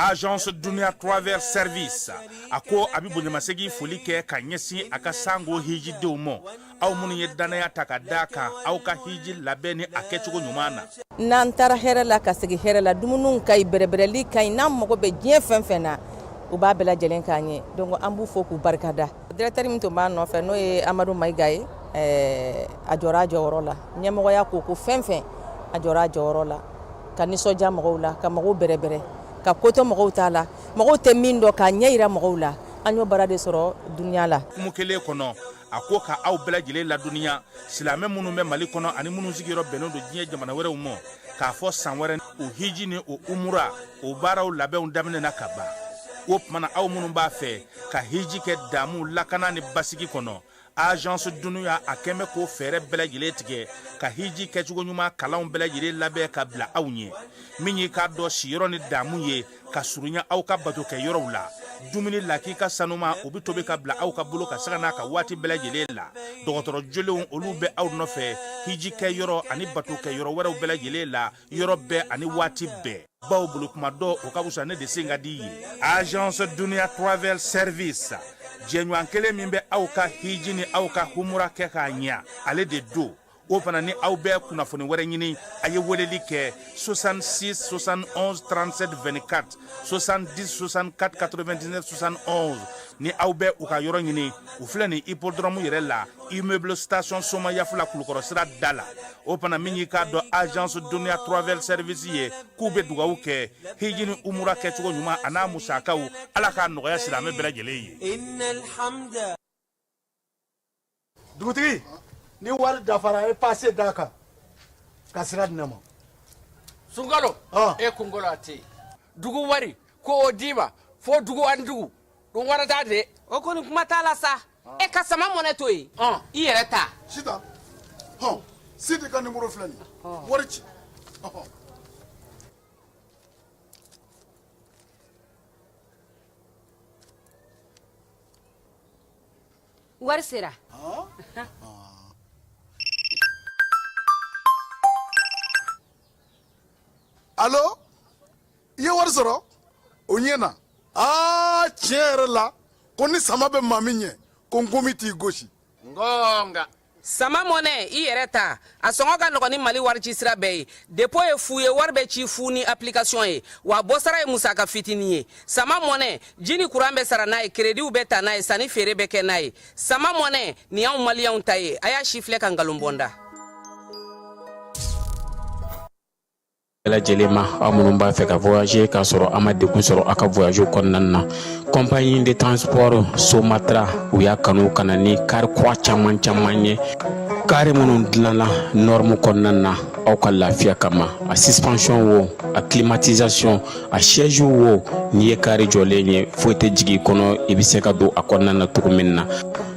agence Dunia Travel Service ako abibu nyamasegi folike ka nyesi aka sango hiji de umo au munu ye danaya takadaka au ka hiji labeni akechugo nyumana nan tara here la ka segi here la dumunun kay berebereli kay nam mako be je fenfena u ba bela jelen kanye donc ambu foku barkada directeur mi to ba no fe no e Amadou Maigay ajora joro la nyemo ya ko fenfen ajora joro la kaniso ja mako la ka mako berebere ka koto mako tala mako temindo ka nyeira mako la anyo barade soro dunya la mukele kono akoka au bela jele la dunia silame munu me mali kono ani munu sigiro benodo jiye jamana were umo ka fo sanwere o hiji ni o umura o baraw labe undamne na kaba o mana au munu ba fe ka hiji ke damu lakana ni basigi kono agence Dunia akeme ko fere bela jele tige ka hiji ke chugo nyuma kala bela jele labe ka bla awnye minyi ka do shiro ni damu ye ka surunya au ka bato ke yoro la dumuni laki ka sanuma obi tobe ka bla au ka bulo ka sagana ka wati bela jele la dogotoro jole olu be aw no fe hiji ke yoro ani bato ke yoro wera bela jele la yoro be ani wati be baw bulu kuma do o ka busane de singa di agence Dunia Travel Service jenyu ankele mimbe au ka hiji ni au ka humura ke ka nya ale de do o fana ni aw be kuna foni were nyini aye weleli ke 66 71 37 24 70 64 99 71 ni aw be u ka yoro nyini u fle ni hippodrome yere la immeuble station Soma Yafula Kulukoro sira dala o fana minyi ka do agence Dunia Travel Service ye kube dugawu ke hijini umura ke chugo nyuma ana musakaw ala ka nogoya silame bela jele ye innal hamda dugutigi ni wal dafara e passé daka kasira dinama sungalo e kungolo ati dugu wari ko odima fo dugu andugu dum warata de o koni kuma tala sa e kasama moneto yi i yere ta sita sidi kan numero flani warici wari sera allo ye wari sɔrɔ o ɲɛna tiɲɛ yɛrɛ la ko ni sama bɛ maa min ɲɛ ko n komi t'i gosi ngonga sama mone i yere ta a songo ka nɔgɔ ni Mali wari ci sira bɛɛ ye dépôt ye fu ye wari bɛ ci fu ni application ye wa bɔsara ye musaka fitini ye sama mone jini kuran bɛ sara n'a ye crédit bɛ ta n'a ye sani feere bɛ kɛ n'a ye sama mone ni anw maliyɛnw ta ye a y'a si filɛ ka ngalon bɔnda lajɛlen aw minnu b'a fɛ ka voyager k'a sɔrɔ a ma degun sɔrɔ a ka voyage kɔnɔna na compagnie de transport Somatra u y'a kanu kana ni kari kura caman ye kari minnu dilanna norme kɔnɔna na aw ka lafiya kama a suspension wo a climatisation a siège wo ni ye kari jɔlen ye foyi tɛ jigin kɔnɔ i bɛ se ka don a kɔnɔna na cogo min na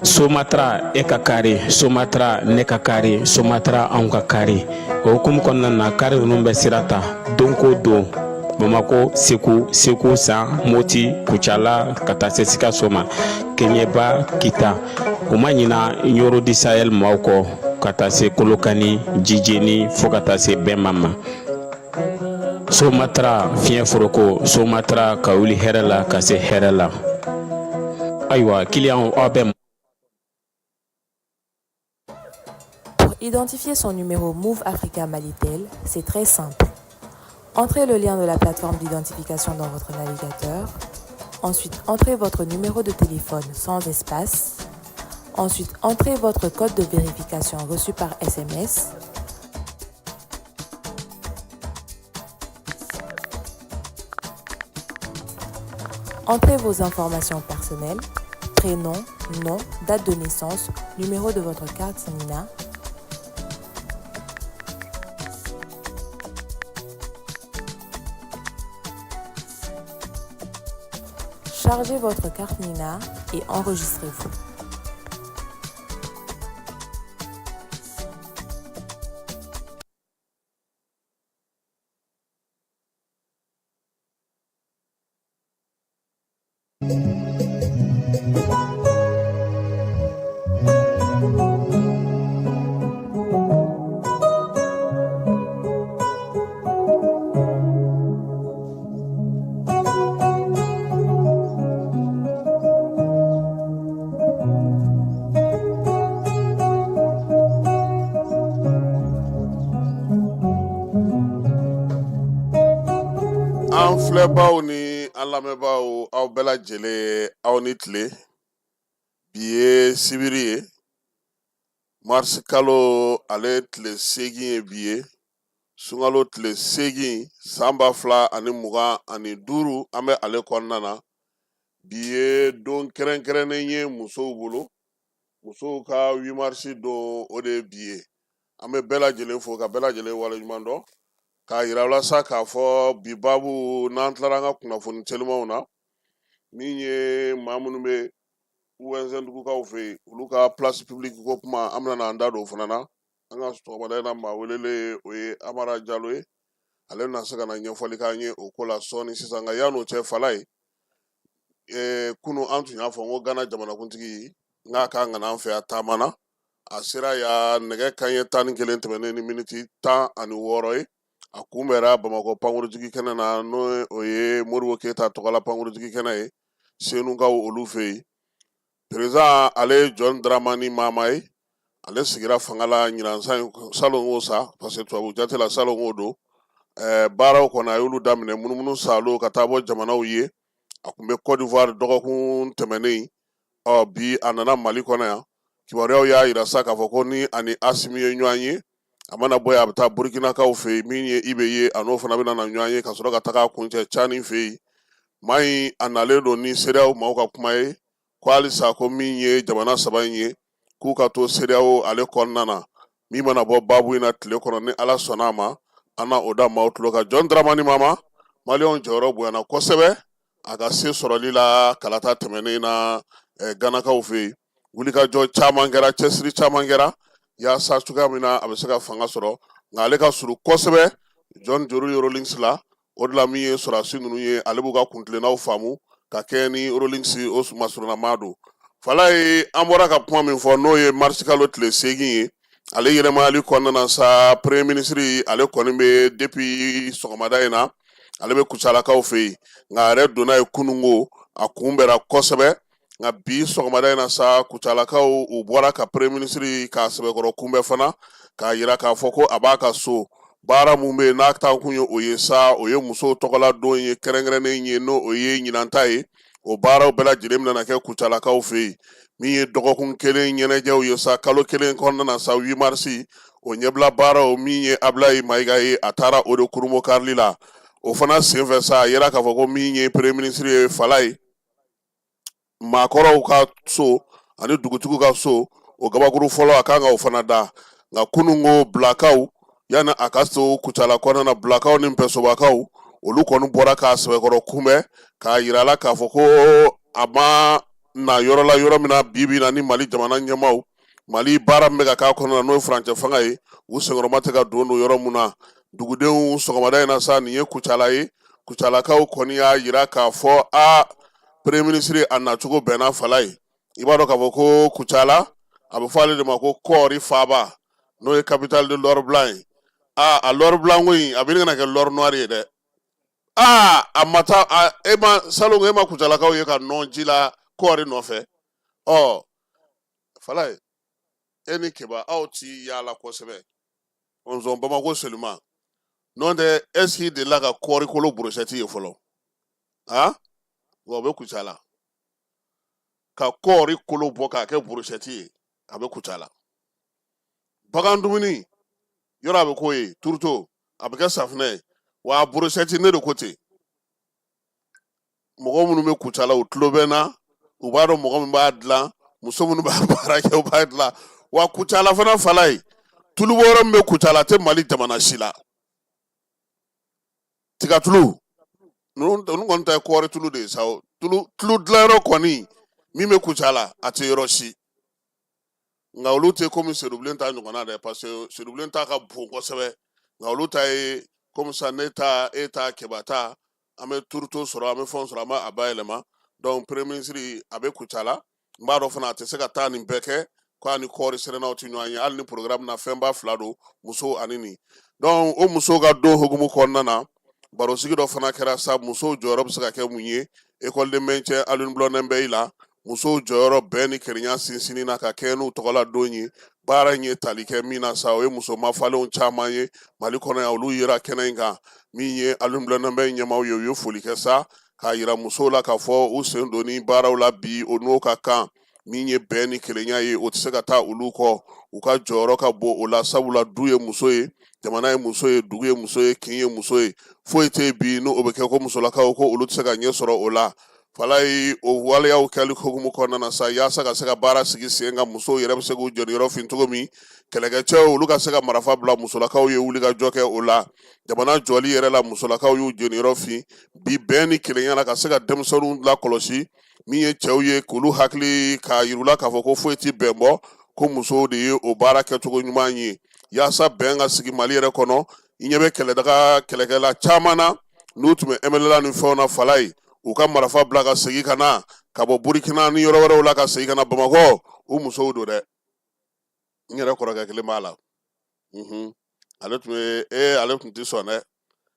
Somatra e ka kari Somatra ne ka kari Somatra anw ka kari o hukumu kɔnɔna na kari ninnu bɛ sira ta don ko don Bamako Segu San Moti Kucala ka taa se Sikaso ma Keɲeba Kita o ma ɲina Yoro di Sahel maaw kɔ ka taa se Kolokani Jijeni fo ka taa se Bɛnma ma Somatra fiɲɛ foroko Somatra ka wuli hɛrɛ la ka se hɛrɛ la ayiwa client aw bɛ Pour identifier son numéro Move Africa Malitel, c'est très simple. Entrez le lien de la plateforme d'identification dans votre navigateur. Ensuite, entrez votre numéro de téléphone sans espace. Ensuite, entrez votre code de vérification reçu par SMS. Entrez vos informations personnelles, prénom, nom, date de naissance, numéro de votre carte Sanina. Chargez votre carte Nina et enregistrez-vous. an filɛbaw ni an lamɛnbaw aw bɛɛ lajɛlen aw ni tile bi ye sibiri ye marisi kalo ale tile 8 ye bi ye sunkalo tile 8 san 2025 an bɛ ale kɔnɔna na bi ye don kɛrɛnkɛrɛnnen ye musow bolo musow ka 8 marisi don o de ye bi ye an bɛ bɛɛ lajɛlen fo ka bɛɛ lajɛlen waleɲuman dɔn k'a yira walasa k'a fɔ bi babu n'an tilara an ka kunnafoni telimanw na min ye maa minnu bɛ UNZ dugukaw fɛ yen olu ka place publique ko kuma an bɛna an da don o fana na an ka sɔgɔmada in na maa welele o ye Amara Jalo ye ale bɛna se ka na ɲɛfɔli k'an ye o ko la sɔɔni sisan nka yan'o cɛ Fala ye kunu an tun y'a fɔ n ko Gana jamanakuntigi n k'a ka ŋana an fɛ yan taama na a sera yan nɛgɛ kanɲɛ 11 tɛmɛnen ni miniti 16 ye a kunbɛra Bamakɔ pankurutigi kɛnɛ na n'o ye Modibo Keyita tɔgɔla pankurutigi kɛnɛ ye Senukaw olu fɛ yen président ale John Dramani Mahama ye ale sigira fanga la ɲinansan salon o sa parce que tubabu jate la salon o don baaraw kɔnɔ a y'olu daminɛ munumunu salo ka taa bɔ jamanaw ye a kun bɛ Côte d'Ivoire dɔgɔkun tɛmɛnen bi a nana Mali kɔnɔ yan kibaruyaw y'a yira sa k'a fɔ ko ni ani Asimi ye ɲɔgɔn ye a mana bɔ yen a bɛ taa Burkinakaw fɛ yen min ye Ibe ye a n'o fana bɛna na ɲɔgɔn ye ka sɔrɔ ka taga a kuncɛ Cani fɛ yen maa in a nalen don ni CEDEAO maaw ka kuma ye ko halisa ko min ye jamana 3 in ye k'u ka to CEDEAO ale kɔnɔna na min mana bɔ babu in na tile kɔnɔ ni Ala sɔnna a ma an na o da maaw tulo kan John Dramani Mahama maliyɛnw jɔyɔrɔ bonyana kosɛbɛ a ka se sɔrɔli la kalata tɛmɛnen na Ganakaw fɛ yen wulikajɔ caman kɛra cɛsiri caman kɛra yaasa cogoya min na a bɛ se ka fanga sɔrɔ nka ale ka surun kosɛbɛ John Jori Rawlings la o de la min ye sɔrɔdasi ninnu ye ale b'u ka kuntilennaw faamu ka kɛ ni Rawlings o masurunama don Fala ye an bɔra ka kuma min fɔ n'o ye marisi kalo tile 8 ye ale yɛlɛmayali kɔnɔna na sa premier ministre ale kɔni bɛ depuis sɔgɔmada in na ale bɛ Kucalakaw fɛ yen nka a yɛrɛ donna ye kunungo a kunbɛra kosɛbɛ nka bi sɔgɔmada in na sa Kucalakaw u bɔra ka premier ministre ka sɛbɛkɔrɔ kunbɛ fana k'a yira k'a fɔ ko a b'a ka so baara mun bɛ yen n'a taa kun ye o ye sa o ye musow tɔgɔla don ye kɛrɛnkɛrɛnnen ye n'o o ye ɲinanta ye o baaraw bɛɛ lajɛlen bɛna kɛ Kucalakaw fɛ yen min ye dɔgɔkun kelen ɲɛnajɛw ye sa kalo kelen kɔnɔna na sa 8 marisi o ɲɛbila baaraw min ye Abilaye Mayiga ye a taara o de kurumo karili la o fana senfɛ sa a yera k'a fɔ ko min ye premier ministre ye Fala ye maakɔrɔw ka so ani dugutigiw ka so o gabakuru fɔlɔ a kan ka o fana da nka kunungo Bulakaw yani a ka so Kucala kɔnɔna na Bulakaw ni Mpɛsobakaw olu kɔni bɔra k'a sɛbɛkɔrɔ kunbɛ k'a yira la k'a fɔ ko a ma na yɔrɔ la yɔrɔ min na bibi na ni Mali jamana ɲɛmaw Mali baara min bɛ ka k'a kɔnɔna na n'o ye furancɛ fanga ye u senkɔrɔma tɛ ka don yɔrɔ mun na dugudenw sɔgɔmada in na sa nin ye Kucala ye Kucalakaw kɔni y'a yira k'a fɔ premier ministre a nacogo bɛnna Fala ye i b'a dɔn k'a fɔ ko Kucala a bɛ fɔ ale de ma ko kɔɔri faaba n'o ye capitale de l'or blanc ye a l'or blanc ko in a bɛ ɲini ka kɛ l'or noir ye dɛ a ma taa e ma salon e ma Kucalakaw ye ka nɔn ji la kɔɔri nɔfɛ Fala ye e ni Keba aw ti yaala kosɛbɛ nzɔn Bamako seulement n'o tɛ est-ce que delila ka kɔɔri kolo brochette ye fɔlɔ wa bɛ Kucala ka kɔɔri kolo bɔ k'a kɛ brochette ye a bɛ Kucala bagan dumuni yɔrɔ a bɛ k'o ye turuto a bɛ kɛ safunɛ ye wa brochette ne de ko ten mɔgɔ minnu bɛ Kucala u tulo bɛ na u b'a dɔn mɔgɔ min b'a dilan muso minnu b'a baara kɛ u b'a dilan wa Kucala fana Fala ye tulu bɔ yɔrɔ min bɛ Kucala tɛ Mali jamana si la tigatulu ninnu kɔni ta ye kɔɔri tulu de ye sa tulu dilanyɔrɔ kɔni min bɛ Kucala a tɛ yɔrɔ si nka olu tɛ komi sedubilen ta ɲɔgɔnna dɛ parce que sedubilen ta ka bon kosɛbɛ nka olu ta ye komi sa ne ta e ta Keba ta an bɛ turuto sɔrɔ an bɛ fɛnw sɔrɔ an b'a bayɛlɛma donc premier ministre a bɛ Kucala n b'a dɔn fana a tɛ se ka taa nin bɛɛ kɛ ko a ni kɔɔri sɛnɛnaw tɛ ɲɔgɔn ye hali ni programme na fɛnba 2 don muso ani nin donc o muso ka don hukumu kɔnɔna na barosigi dɔ fana kɛra sa musow jɔyɔrɔ bɛ se ka kɛ mun ye école de maintien Alioune Blondin Bɛyi la musow jɔyɔrɔ bɛɛ ni kelenya sinsinni na ka kɛ n'u tɔgɔla don ye baara ye tali kɛ min na sa o ye musoma falenw caman ye mali kɔnɔ yan olu yira kɛnɛ in kan min ye alumdulamɛ ɲɛmaw ye u ye foli kɛ sa k'a yira musow la k'a fɔ u sen don ni baaraw la bi o n'o ka kan min ye bɛn ni kelenya ye o tɛ se ka taa olu kɔ u ka jɔyɔrɔ ka bon o la sabula du ye muso ye jamana ye muso ye dugu ye muso ye kin ye muso ye foyi tɛ bi n'o bɛ kɛ ko musolakaw ko olu tɛ se ka ɲɛ sɔrɔ o la fala ye o waleyaw kɛli hokumu kɔnɔna na sa yaasa ka se ka baara sigi sen kan musow yɛrɛ bɛ se k'u jɔniyɔrɔ fin cogo min kɛlɛkɛcɛw olu ka se ka marifa bila musolakaw ye wuli ka jɔ kɛ o la jamana jɔli yɛrɛ la musolakaw y'u jɔniyɔrɔ fin bi bɛn ni kelenya la ka se ka denmisɛnninw lakɔlɔsi min ye cɛw ye k'olu hakili k'a yirula k'a fɔ ko foyi tɛ bɛn bɔ ko musow de ye o baara kɛcogo ɲuman ye yaasa bɛn ka sigi mali yɛrɛ kɔnɔ i ɲɛ bɛ kɛlɛkɛla caman na n'u tun bɛ MLA ni fɛnw na fala ye u ka marifa bila ka segin ka na ka bɔ burikina ni yɔrɔ wɛrɛw la ka segin ka na bamakɔ u musow don dɛ n yɛrɛ kɔrɔkɛ kelen b'a la ale tun tɛ sɔn dɛ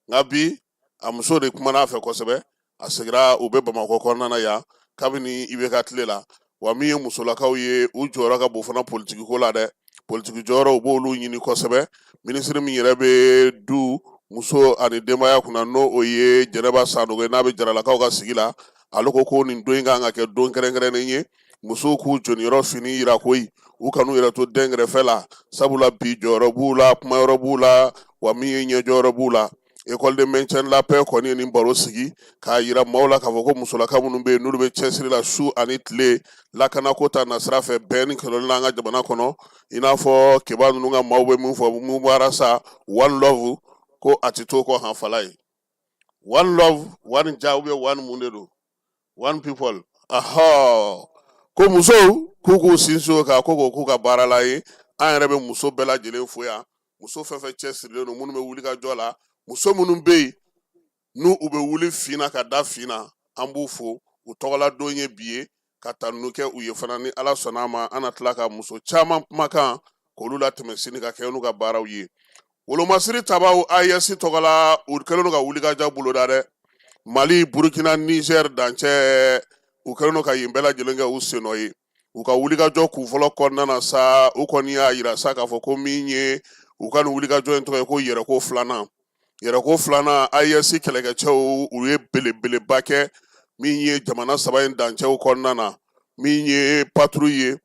nka bi a muso de kumana a fɛ kosɛbɛ a segira u bɛ bamakɔ kɔnɔna na yan kabini IBK tile la wa min ye musolakaw ye u jɔyɔrɔ ka bon fana politiki ko la dɛ politiki jɔyɔrɔ u b'olu ɲini kosɛbɛ minisiri min yɛrɛ bɛ du muso ani denbaya kunna n'o o ye Jɛnɛba Sanogo n'a bɛ jaralakaw ka sigi la ale ko nin don in kan ka kɛ don kɛrɛnkɛrɛnnen ye musow k'u jɔniyɔrɔ fini yira koyi u kan'u yɛrɛ to den kɛrɛfɛ la sabula bi jɔyɔrɔ b'u la kumayɔrɔ b'u la wa min ye ɲɛjɔyɔrɔ b'u la école de maintien de la paix kɔni ye nin baro sigi k'a yira maaw la k'a fɔ ko musolaka minnu bɛ yen n'olu bɛ cɛsiri la su ani tile lakanako ta nasira fɛ bɛn ni kɛlɛli la an ka jamana kɔnɔ i n'a fɔ kiba ninnu ka maaw bɛ mun fɔ mun b'ara sa one love ko a tɛ to kɔ hanfala ye one love one ja one mun de don one people ko musow k'u sinsin o kan ko k'u ka baara la ye an yɛrɛ bɛ muso bɛɛ lajɛlen fo yan muso fɛn fɛn cɛsirilen don minnu bɛ wuli ka jɔ la muso minnu bɛ yen n'u bɛ wuli finna ka da finna an b'u fo u tɔgɔla don ye bi ye ka tanu kɛ u ye fana ni ala sɔnna ma an na tila ka muso caman kumakan k'olu latɛmɛ sini ka kɛ n'u ka baaraw ye wolomasiri tabaw AES tɔgɔla u kɛlen don ka wuli ka jɔ boloda dɛ Mali Burkina Niger dancɛ u kɛlen don ka yen bɛɛ lajɛlen kɛ u sen nɔ ye u ka wuli ka jɔ kun fɔlɔ kɔnɔna na sa u kɔni y'a yira sa k'a fɔ ko min ye u ka nin wuli ka jɔ in tɔgɔ ye ko yɛrɛko filanan AES kɛlɛkɛcɛw u ye belebeleba kɛ min ye jamana saba in dancɛw kɔnɔna na min ye patrouille ye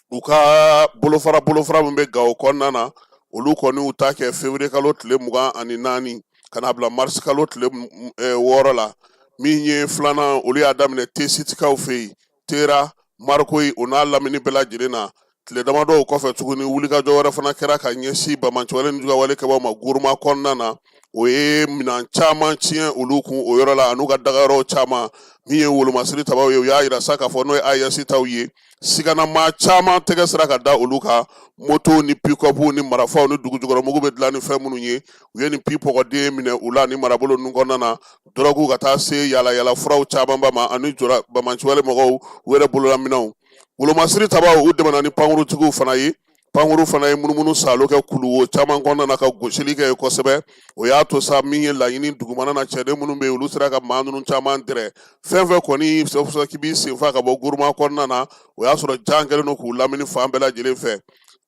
u ka bolofara min bɛ Gawo kɔnɔna na olu kɔni u ta kɛ février kalo tile 24 ka na bila mars kalo tile 6 la min ye filanan olu y'a daminɛ Tesitikaw fɛ yen Tera Marikoyi o n'a lamini bɛɛ lajɛlen na tile damadɔw kɔfɛ tuguni wulikajɔ wɛrɛ fana kɛra ka ɲɛsin bamancɛwale ni jugawale kɛbaw ma Guruma kɔnɔna na o ye minan caman tiɲɛ olu kun o yɔrɔ la an'u ka dagayɔrɔ caman min ye wolomasiri tabaw ye u y'a yira sa k'a fɔ n'o ye AES taw ye siganama caman tɛgɛ sira ka da olu kan moto ni pick-up ni marafaw ni dugujukɔrɔmugu bɛ dilan ni fɛn minnu ye u ye nin pipɔgɔden minɛ u la ni marabolo ninnu kɔnɔna na dɔrɔgu ka taa se yaala furaw camanba ma ani jɔra bamanciwale mɔgɔw u yɛrɛ bololaminɛw wolomasiri tabaw u dɛmɛna ni pankurutigiw fana ye pankuru fana ye munumunu salo kɛ kuluwo caman kɔnɔna na ka gosili kɛ kosɛbɛ o y'a to sa min ye laɲini dugumana na cɛden minnu bɛ yen olu sera ka maa ninnu caman dɛrɛ fɛn fɛn kɔni sɔsɔ k'i b'i senfa ka bɔ Guruma kɔnɔna na o y'a sɔrɔ jan kɛlen don k'u lamini fan bɛɛ lajɛlen fɛ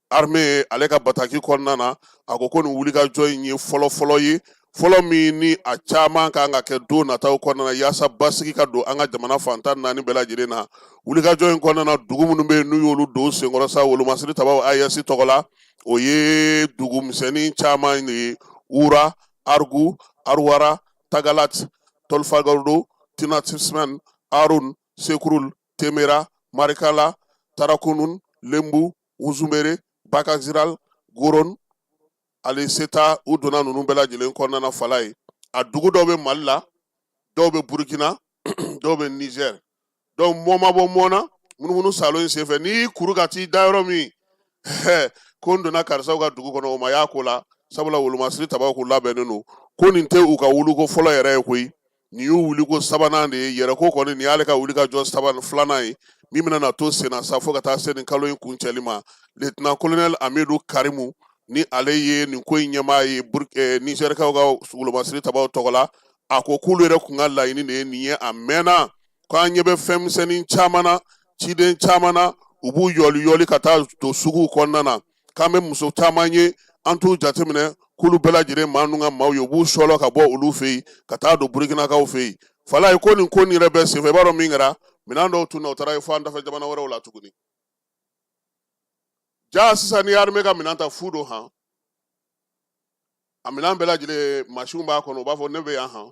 armée ale ka bataki kɔnɔna na a ko nin wulikajɔ in ye fɔlɔ ye fɔlɔ min ni a caman kan ka kɛ don nataw kɔnɔna na yaasa basigi ka don an ka jamana fantan 4 bɛɛ lajɛlen na wulikajɔ in kɔnɔna na dugu minnu bɛ yen n'u y'olu don senkɔrɔ sa wolomasiri tabaw AES tɔgɔla o ye dugu misɛnnin caman de ye Ura, Argu, Arwara, Tagalat, Tolfagado, Tinatisman, Arun, Sekurul, Temera, Marikala, Tarakunun, Lembu, Uzumere, Bakaziral, Goron, Ali Seta u donna ninnu bɛɛ lajɛlen kɔnɔna na fala ye a dugu dɔw bɛ Mali la dɔw bɛ Burkina dɔw bɛ Niger donc mɔ ma bɔ mɔ na munumunu salo in senfɛ n'i kuru ka t'i da yɔrɔ min ko n donna karisaw ka dugu kɔnɔ o ma y'a ko la sabula wolomasiri tabaw k'u labɛnnen don ko nin tɛ u ka wuliko fɔlɔ yɛrɛ ye koyi nin y'u wuliko sabanan de ye yɛrɛko kɔni nin y'ale ka wulikajɔ filanan ye min bɛna na to sen na sa fo ka taa se nin kalo in kuncɛli ma lieutenant colonel Amidu Karimu ni ale ye nin ko in ɲɛmaa ye Nizɛrikaw ka wolomasiri tabaw tɔgɔla a ko k'olu yɛrɛ kun ka laɲini de ye nin ye a mɛnna ko an ɲɛ bɛ fɛn misɛnnin caman na ciden caman na u b'u yɔli ka taa to suguw kɔnɔna na k'an bɛ muso caman ye an t'u jateminɛ k'olu bɛɛ lajɛlen maa ninnu ka maaw ye u b'u sɔlɔ ka bɔ olu fɛ yen ka taa don burukinakaw fɛ yen fala ye ko nin ko nin yɛrɛ bɛɛ senfɛ i b'a dɔn min kɛra minɛn dɔw tun na u taara ye fo an dafɛ jamana wɛrɛw la tuguni jaa sisan ni armée ka minɛn ta fu don han a minɛn bɛɛ lajɛlen masiw b'a kɔnɔ u b'a fɔ ne bɛ yan han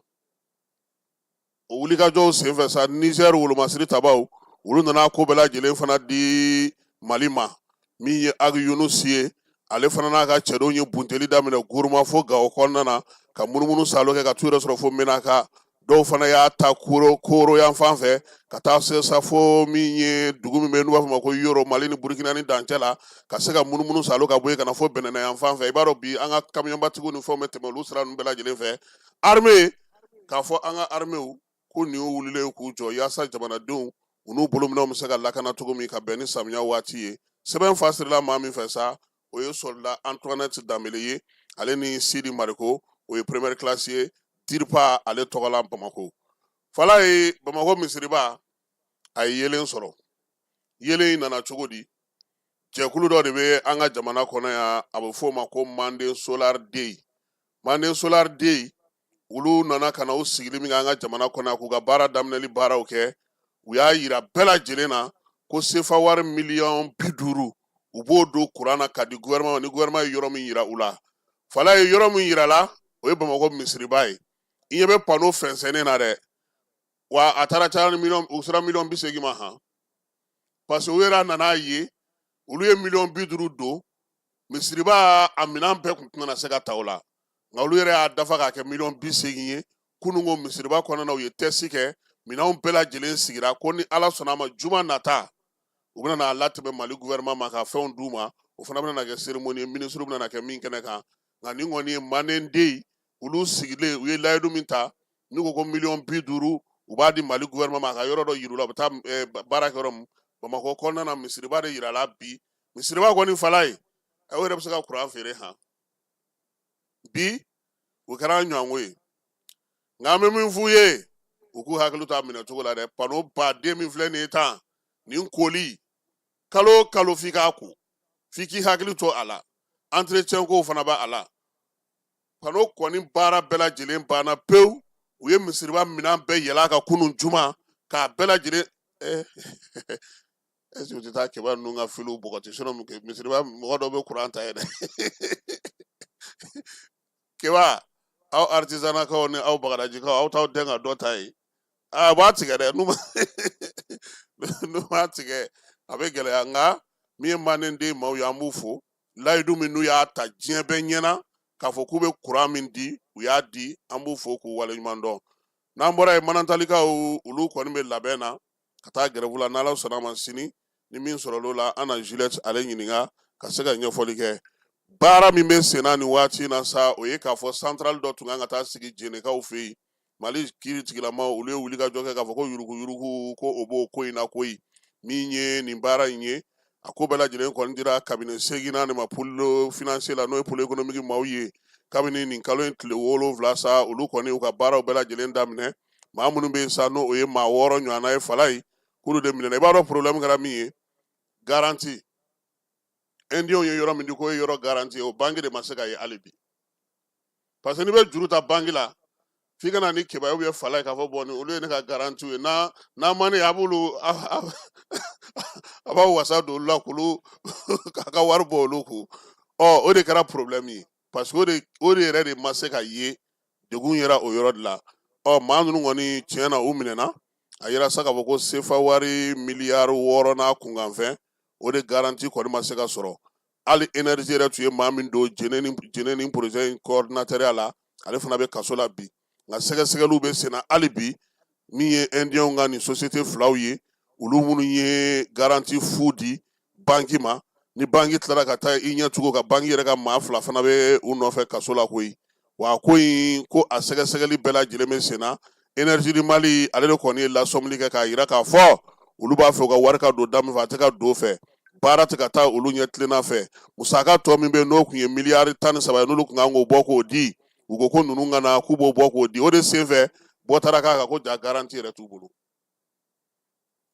o wulikajɔw senfɛ sa Niger wolomasiri tabaw olu nana ko bɛɛ lajɛlen fana di Mali ma min ye Agi Yunusi ye ale fana n'a ka cɛdenw ye bunteli daminɛ Guruma fo Gao kɔnɔna na ka munumunu salo kɛ ka t'u yɛrɛ sɔrɔ fo Menaka dɔw fana y'a ta Koro yan fan fɛ ka taa se sa fo min ye dugu min bɛ n'u b'a fɔ ma ko Yoro Mali ni Burukina ni dancɛ la ka se ka munumunu salo ka bɔ yen ka na fo Bɛnɛna yan fan fɛ i b'a dɔn bi an ka kamiyɔnbatigiw ni fɛnw bɛ tɛmɛ olu sira ninnu bɛɛ lajɛlen fɛ armée k'a fɔ an ka armée ko nin y'u wulilen k'u jɔ yaasa jamanadenw u n'u bolominɛw bɛ se ka lakana cogo min ka bɛn ni samiya waati ye sɛbɛn fasirila maa min fɛ sa o ye soldat Antoinette Dambele ye ale ni Sidi Mariko o ye première classe ye Dirpa ale tɔgɔla Bamako fala ye Bamako misiriba a ye yelen sɔrɔ yelen nana cogo di jɛkulu dɔ de bɛ an ka jamana kɔnɔ yan a bɛ fɔ o ma ko Manden Solar Day Manden Solar Day olu nana ka na u sigili min kɛ an ka jamana kɔnɔ k'u ka baara daminɛli baaraw kɛ u y'a yira bɛɛ lajɛlen na ko sefa wari miliyɔn 50 u b'o don kuran na ka di gouvernement ni gouvernement ye yɔrɔ min yira u la fala ye yɔrɔ min yira la o ye Bamako misiriba ye i ɲɛ bɛ pano fɛnsɛnnen na dɛ wa a taara caya ni miliyɔn u sera miliyɔn 80 ma han parce que u yɛrɛ nana ye olu ye miliyɔn 50 don misiriba a minɛn bɛɛ tun tɛna se ka ta o la nka olu yɛrɛ y'a dafa k'a kɛ miliyɔn 80 ye kunungo misiriba kɔnɔna u ye tɛsi kɛ minɛnw bɛɛ lajɛlen sigira ko ni ala sɔnna a ma juma nata u bɛna n'a latɛmɛ Mali gouvernement ma ka fɛnw d'u ma o fana bɛna kɛ cérémonie ye ministre bɛna kɛ min kɛnɛ kan nka nin kɔni ye Manden Day olu sigilen u ye layidu min ta n'u ko ko miliyɔn 50 u b'a di Mali gouvernement ma ka yɔrɔ dɔ yir'u la u bɛ taa baara kɛ yɔrɔ min Bamako kɔnɔna na misiriba de yirala bi misiriba kɔni fala ye aw yɛrɛ bɛ se ka kuran feere han bi u kɛra ɲɔgɔnko ye nka an bɛ min f'u ye u k'u hakili to a minɛ cogo la dɛ pano baden min filɛ nin ye tan nin koli kalo kalo f'i k'a ko f'i k'i hakili to a la entretien kow fana b'a la pano kɔni baara bɛɛ lajɛlen banna pewu u ye misiriba minɛn bɛɛ yɛlɛ a kan kunun juma k'a bɛɛ lajɛlen est-ce que u tɛ taa kɛba ninnu ka filiw bɔgɔti sinon misiriba mɔgɔ dɔw bɛ kuran ta ye dɛ kɛba aw artisanakaw ni aw bagadajikaw aw t'aw den ka dɔ ta ye a b'a tigɛ dɛ n'u m'a tigɛ a bɛ gɛlɛya nka min ye Manden Day maaw ye an b'u fo layidu min n'u y'a ta diɲɛ bɛɛ ɲɛna k'a fɔ k'u bɛ kuran min di u y'a di an b'u fo k'u waleɲuman dɔn n'an bɔra yen Manantalikaw olu kɔni bɛ labɛn na ka taa gɛrɛfu la n'Ala sɔnna a ma sini ni min sɔrɔl'o la an na Juliette ale ɲininka ka se ka ɲɛfɔli kɛ baara min bɛ sen na nin waati na sa o ye k'a fɔ centrale dɔ tun kan ka taa sigi Jɛnɛkaw fɛ yen Mali kiiri tigilamaw olu ye wulikajɔ kɛ k'a fɔ ko yurugu ko o b'o ko in na koyi min ye nin baara in ye a ko bɛɛ lajɛlen kɔni dira cabinet seginna de ma pôle financier la n'o ye pôle économique maaw ye kabini nin kalo in tile 7 sa olu kɔni u ka baaraw bɛɛ lajɛlen daminɛ maa minnu bɛ yen sa n'o ye maa 6 ɲɔgɔnna ye fala ye k'olu de minɛna i b'a dɔn problème kɛra min ye garantie indiens ye yɔrɔ min di ko ye yɔrɔ garantie o banque de ma se ka ye hali bi parce que n'i bɛ juru ta banque la f'i ka na ni kibaruya ye fala ye k'a fɔ bon olu ye ne ka garantie ye n'a ma ne a b'olu a b'aw wasa don olu la k'olu k'a ka wari bɔ olu kun o de kɛra problème ye parce que o de yɛrɛ de ma se ka ye degun yera o yɔrɔ de la maa ninnu kɔni tiɲɛ na u minɛna a yera sa k'a fɔ ko sefa wari miliyari 6 n'a kunkanfɛn o de garantie kɔni ma se ka sɔrɔ hali énergie yɛrɛ tun ye maa min don jɛnɛ ni projet in coordinateur la ale fana bɛ kaso la bi nka sɛgɛsɛgɛliw bɛ sen na hali bi min ye indiens ka nin société filaw ye olu minnu ye garantie fu di banque ma ni banque tilara ka taa i ɲɛcogo ka banque yɛrɛ ka maa 2 fana bɛ u nɔfɛ kaso la koyi wa ko in ko a sɛgɛsɛgɛli bɛɛ lajɛlen bɛ sen na énergie di Mali ale de kɔni ye lasɔmili kɛ k'a yira k'a fɔ olu b'a fɛ u ka wari ka don da min fɛ a tɛ ka don fɛ baara tɛ ka taa olu ɲɛ tilenna fɛ musaka tɔ min bɛ yen n'o tun ye miliyari 13 ye n'olu tun kan k'o bɔ k'o di u ko ko ninnu ka na k'u b'o bɔ k'o di o de senfɛ bɔ taara k'a kan ko ja garantie yɛrɛ t'u bolo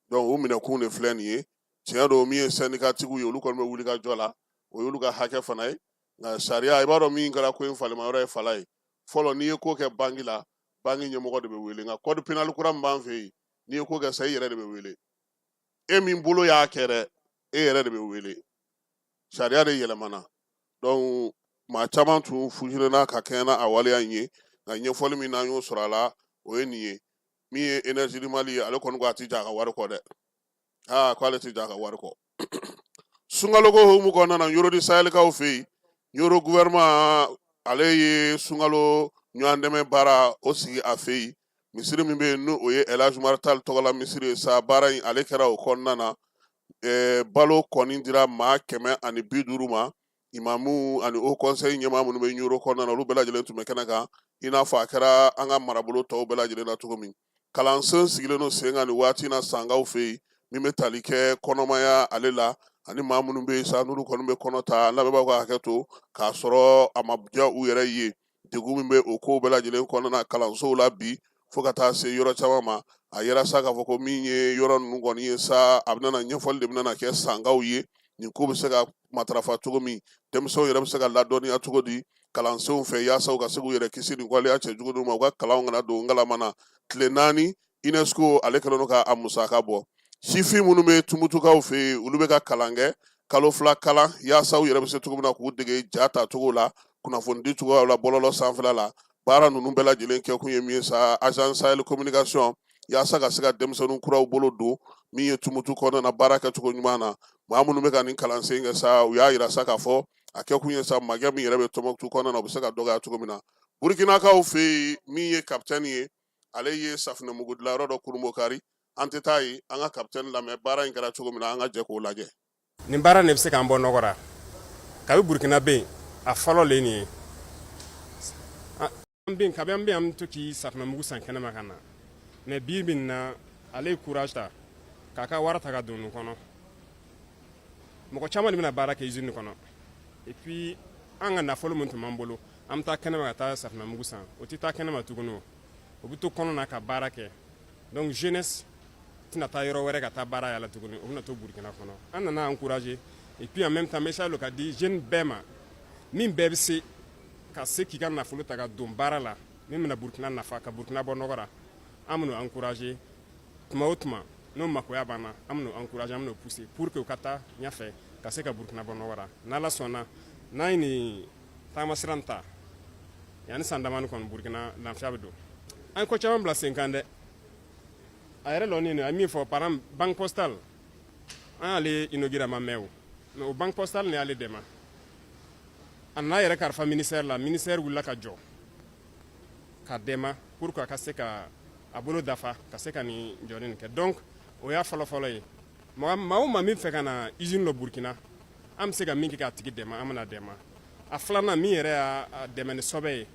donc o minɛkun de filɛ nin ye tiɲɛ don min ye sɛndikatigiw ye olu kɔni bɛ wuli ka jɔ la o y'olu ka hakɛ fana ye nka sariya i b'a dɔn min kɛra ko in falima yɔrɔ ye fala ye fɔlɔ n'i ye ko kɛ banki la banki ɲɛmɔgɔ de bɛ wele nka kɔdi penali kura min b'an fɛ yen n'i ye ko kɛ sa i yɛrɛ de bɛ wele e min bolo y'a kɛ dɛ e yɛrɛ de bɛ wele sariya de yɛlɛmana donc maa caman tun fusinena ka kɛɲɛ na a waleya in ye nka ɲɛfɔli min n'an y'o sɔrɔ a la o ye nin ye min ye énergie du Mali ye ale kɔni ko a tɛ ja a ka wari kɔ dɛ ko ale tɛ ja a ka wari kɔ sunkaloko hukumu kɔnɔna na Yorodi Sahɛlikaw fɛ yen Yoro gouvernement ale ye sunkalo ɲɔgɔn dɛmɛ baara o sigi a fɛ yen misiri min bɛ yen n'o ye El Hadji Umaru Tall tɔgɔla misiri ye sa baara in ale kɛra o kɔnɔna na balo kɔni dira maa 150 ma imamu ani o conseil ɲɛmaa minnu bɛ Yoro kɔnɔna na olu bɛɛ lajɛlen tun bɛ kɛnɛ kan i n'a fɔ a kɛra an ka marabolo tɔw bɛɛ lajɛlen na cogo min kalansen sigilen don sen kan nin waati na sangaw fɛ yen min bɛ tali kɛ kɔnɔmaya ale la ani maa minnu bɛ yen sa n'olu kɔni bɛ kɔnɔ ta lamɛnbaaw ka hakɛ to k'a sɔrɔ a ma diya u yɛrɛ ye degun min bɛ o ko bɛɛ lajɛlen kɔnɔna kalansow la bi fo ka taa se yɔrɔ caman ma a yɛrɛ sa k'a fɔ ko min ye yɔrɔ ninnu kɔni ye sa a bɛna ɲɛfɔli de bɛna kɛ sangaw ye nin ko bɛ se ka matarafa cogo min denmisɛnw yɛrɛ bɛ se ka ladɔnniya cogo di kalansenw fɛ yaasa u ka se k'u yɛrɛ kisi nin waleya cɛjugu ma u ka kalanw kana don ngalama na tile 4 UNESCO ale kɛlen don k'a musaka bɔ sifin minnu bɛ tumutukaw fɛ yen olu bɛ ka kalan kɛ kalo 2 kalan yaasa u yɛrɛ bɛ se cogo min na k'u dege ja ta cogo la kunnafoni di cogoyaw la bɔlɔlɔ sanfɛla la baara ninnu bɛɛ lajɛlen kɛ kun ye min ye sa agence Sahel communication yaasa ka se ka denmisɛnninw kuraw bolo don min ye tumutu kɔnɔna na baara kɛcogo ɲuman na maa minnu bɛ ka nin kalansen kɛ sa u y'a yira sa k'a fɔ a kɛ kun ye sa magɛ min yɛrɛ bɛ Tɔnbukutu kɔnɔna na u bɛ se ka dɔgɔya cogo min na Burkinakaw fɛ yen min ye capitaine ye ale ye safinɛmugu dilanyɔrɔ dɔ kurumokari an tɛ taa yen an ka capitaine lamɛn baara in kɛra cogo min na an ka jɛ k'o lajɛ nin baara in de bɛ se k'an bɔ nɔgɔ la kabi Burkina bɛ yen a fɔlɔ le nin ye kabi an bɛ yan an bɛ to k'i safinɛmugu san kɛnɛma ka na mais bi bi in na ale ye courage ta k'a ka wari ta ka don nin kɔnɔ mɔgɔ caman de bɛna baara kɛ usine kɔnɔ et puis an ka nafolo min tun b'an bolo an bɛ taa kɛnɛma ka taa safinɛmugu san o tɛ taa kɛnɛma tuguni o bɛ to kɔnɔ na ka baara kɛ donc jeunesse tɛna taa yɔrɔ wɛrɛ ka taa baara yala tuguni o bɛna to Burkina kɔnɔ an nana encourager et puis en même temps message lo ka di jeune bɛɛ ma min bɛɛ bɛ se ka se k'i ka nafolo ta ka don baara la min bɛna Burkina nafa ka Burkina bɔ nɔgɔ la an bɛn'o encourager tuma o tuma n'o makoya banna an bɛn'o encourager an bɛn'o pousser pour que u ka taa ɲɛfɛ ka se ka Burkina bɔ nɔgɔ la n'Ala sɔnna n'an ye nin taama sira ta yanni san damani kɔni Burkina lafiya bɛ don an ye ko caman bila sen kan dɛ a yɛrɛ lɔni a ye min fɔ par exemple banque postale an y'ale inauguré a ma mɛn o mais o banque postale ni y'ale dɛmɛ a nana yɛrɛ kalifa ministère la ministère wulila ka jɔ ka dɛmɛ pour que a ka se ka a bolo dafa ka se ka nin jɔli nin kɛ donc o y'a fɔlɔ-fɔlɔ ye maa o maa min fɛ ka na usine dɔ Burkina an bɛ se ka min kɛ k'a tigi dɛmɛ an bɛna dɛmɛ a filanan min yɛrɛ y'a dɛmɛ ni sɔbɛ ye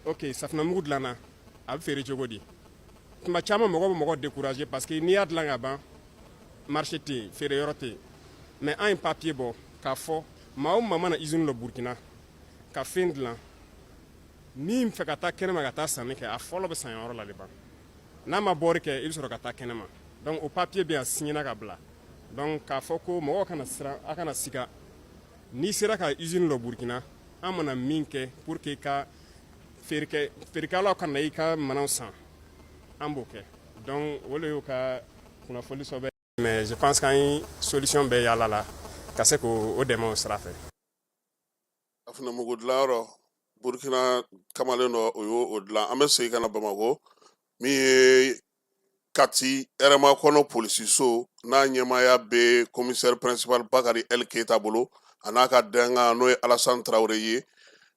ok safinɛmugu dilanna a bɛ feere cogo di tuma caman mɔgɔ bɛ mɔgɔ décourager parce que n'i y'a dilan ka ban marché tɛ yen feere yɔrɔ tɛ yen mais an ye papier bɔ k'a fɔ maa o maa mana usine dɔ Burkina ka fɛn dilan min fɛ ka taa kɛnɛma ka taa sanni kɛ a fɔlɔ bɛ san yɔrɔ la de ban n'a ma bɔri kɛ i bɛ sɔrɔ ka taa kɛnɛma donc o papier bɛ yan signé ka bila donc k'a fɔ ko mɔgɔw kana siran a kana siga n'i sera ka usine dɔ Burkina an mana min kɛ pour que ka feerekɛlaw ka na i ka minɛnw san an b'o kɛ donc o le y'o ka kunnafoni sɔbɛ mais je pense qu'an ye solution bɛɛ yala la ka se k'o dɛmɛ o sira fɛ safinɛmugu dilanyɔrɔ Burkina kamalen dɔ o y'o dilan an bɛ segin ka na Bamako min ye Kati Hɛrɛma kɔnɔ polisiso n'a ɲɛmaaya bɛ commissaire principal Bakari El Keita bolo a n'a ka dankan n'o ye Alassane Traoré ye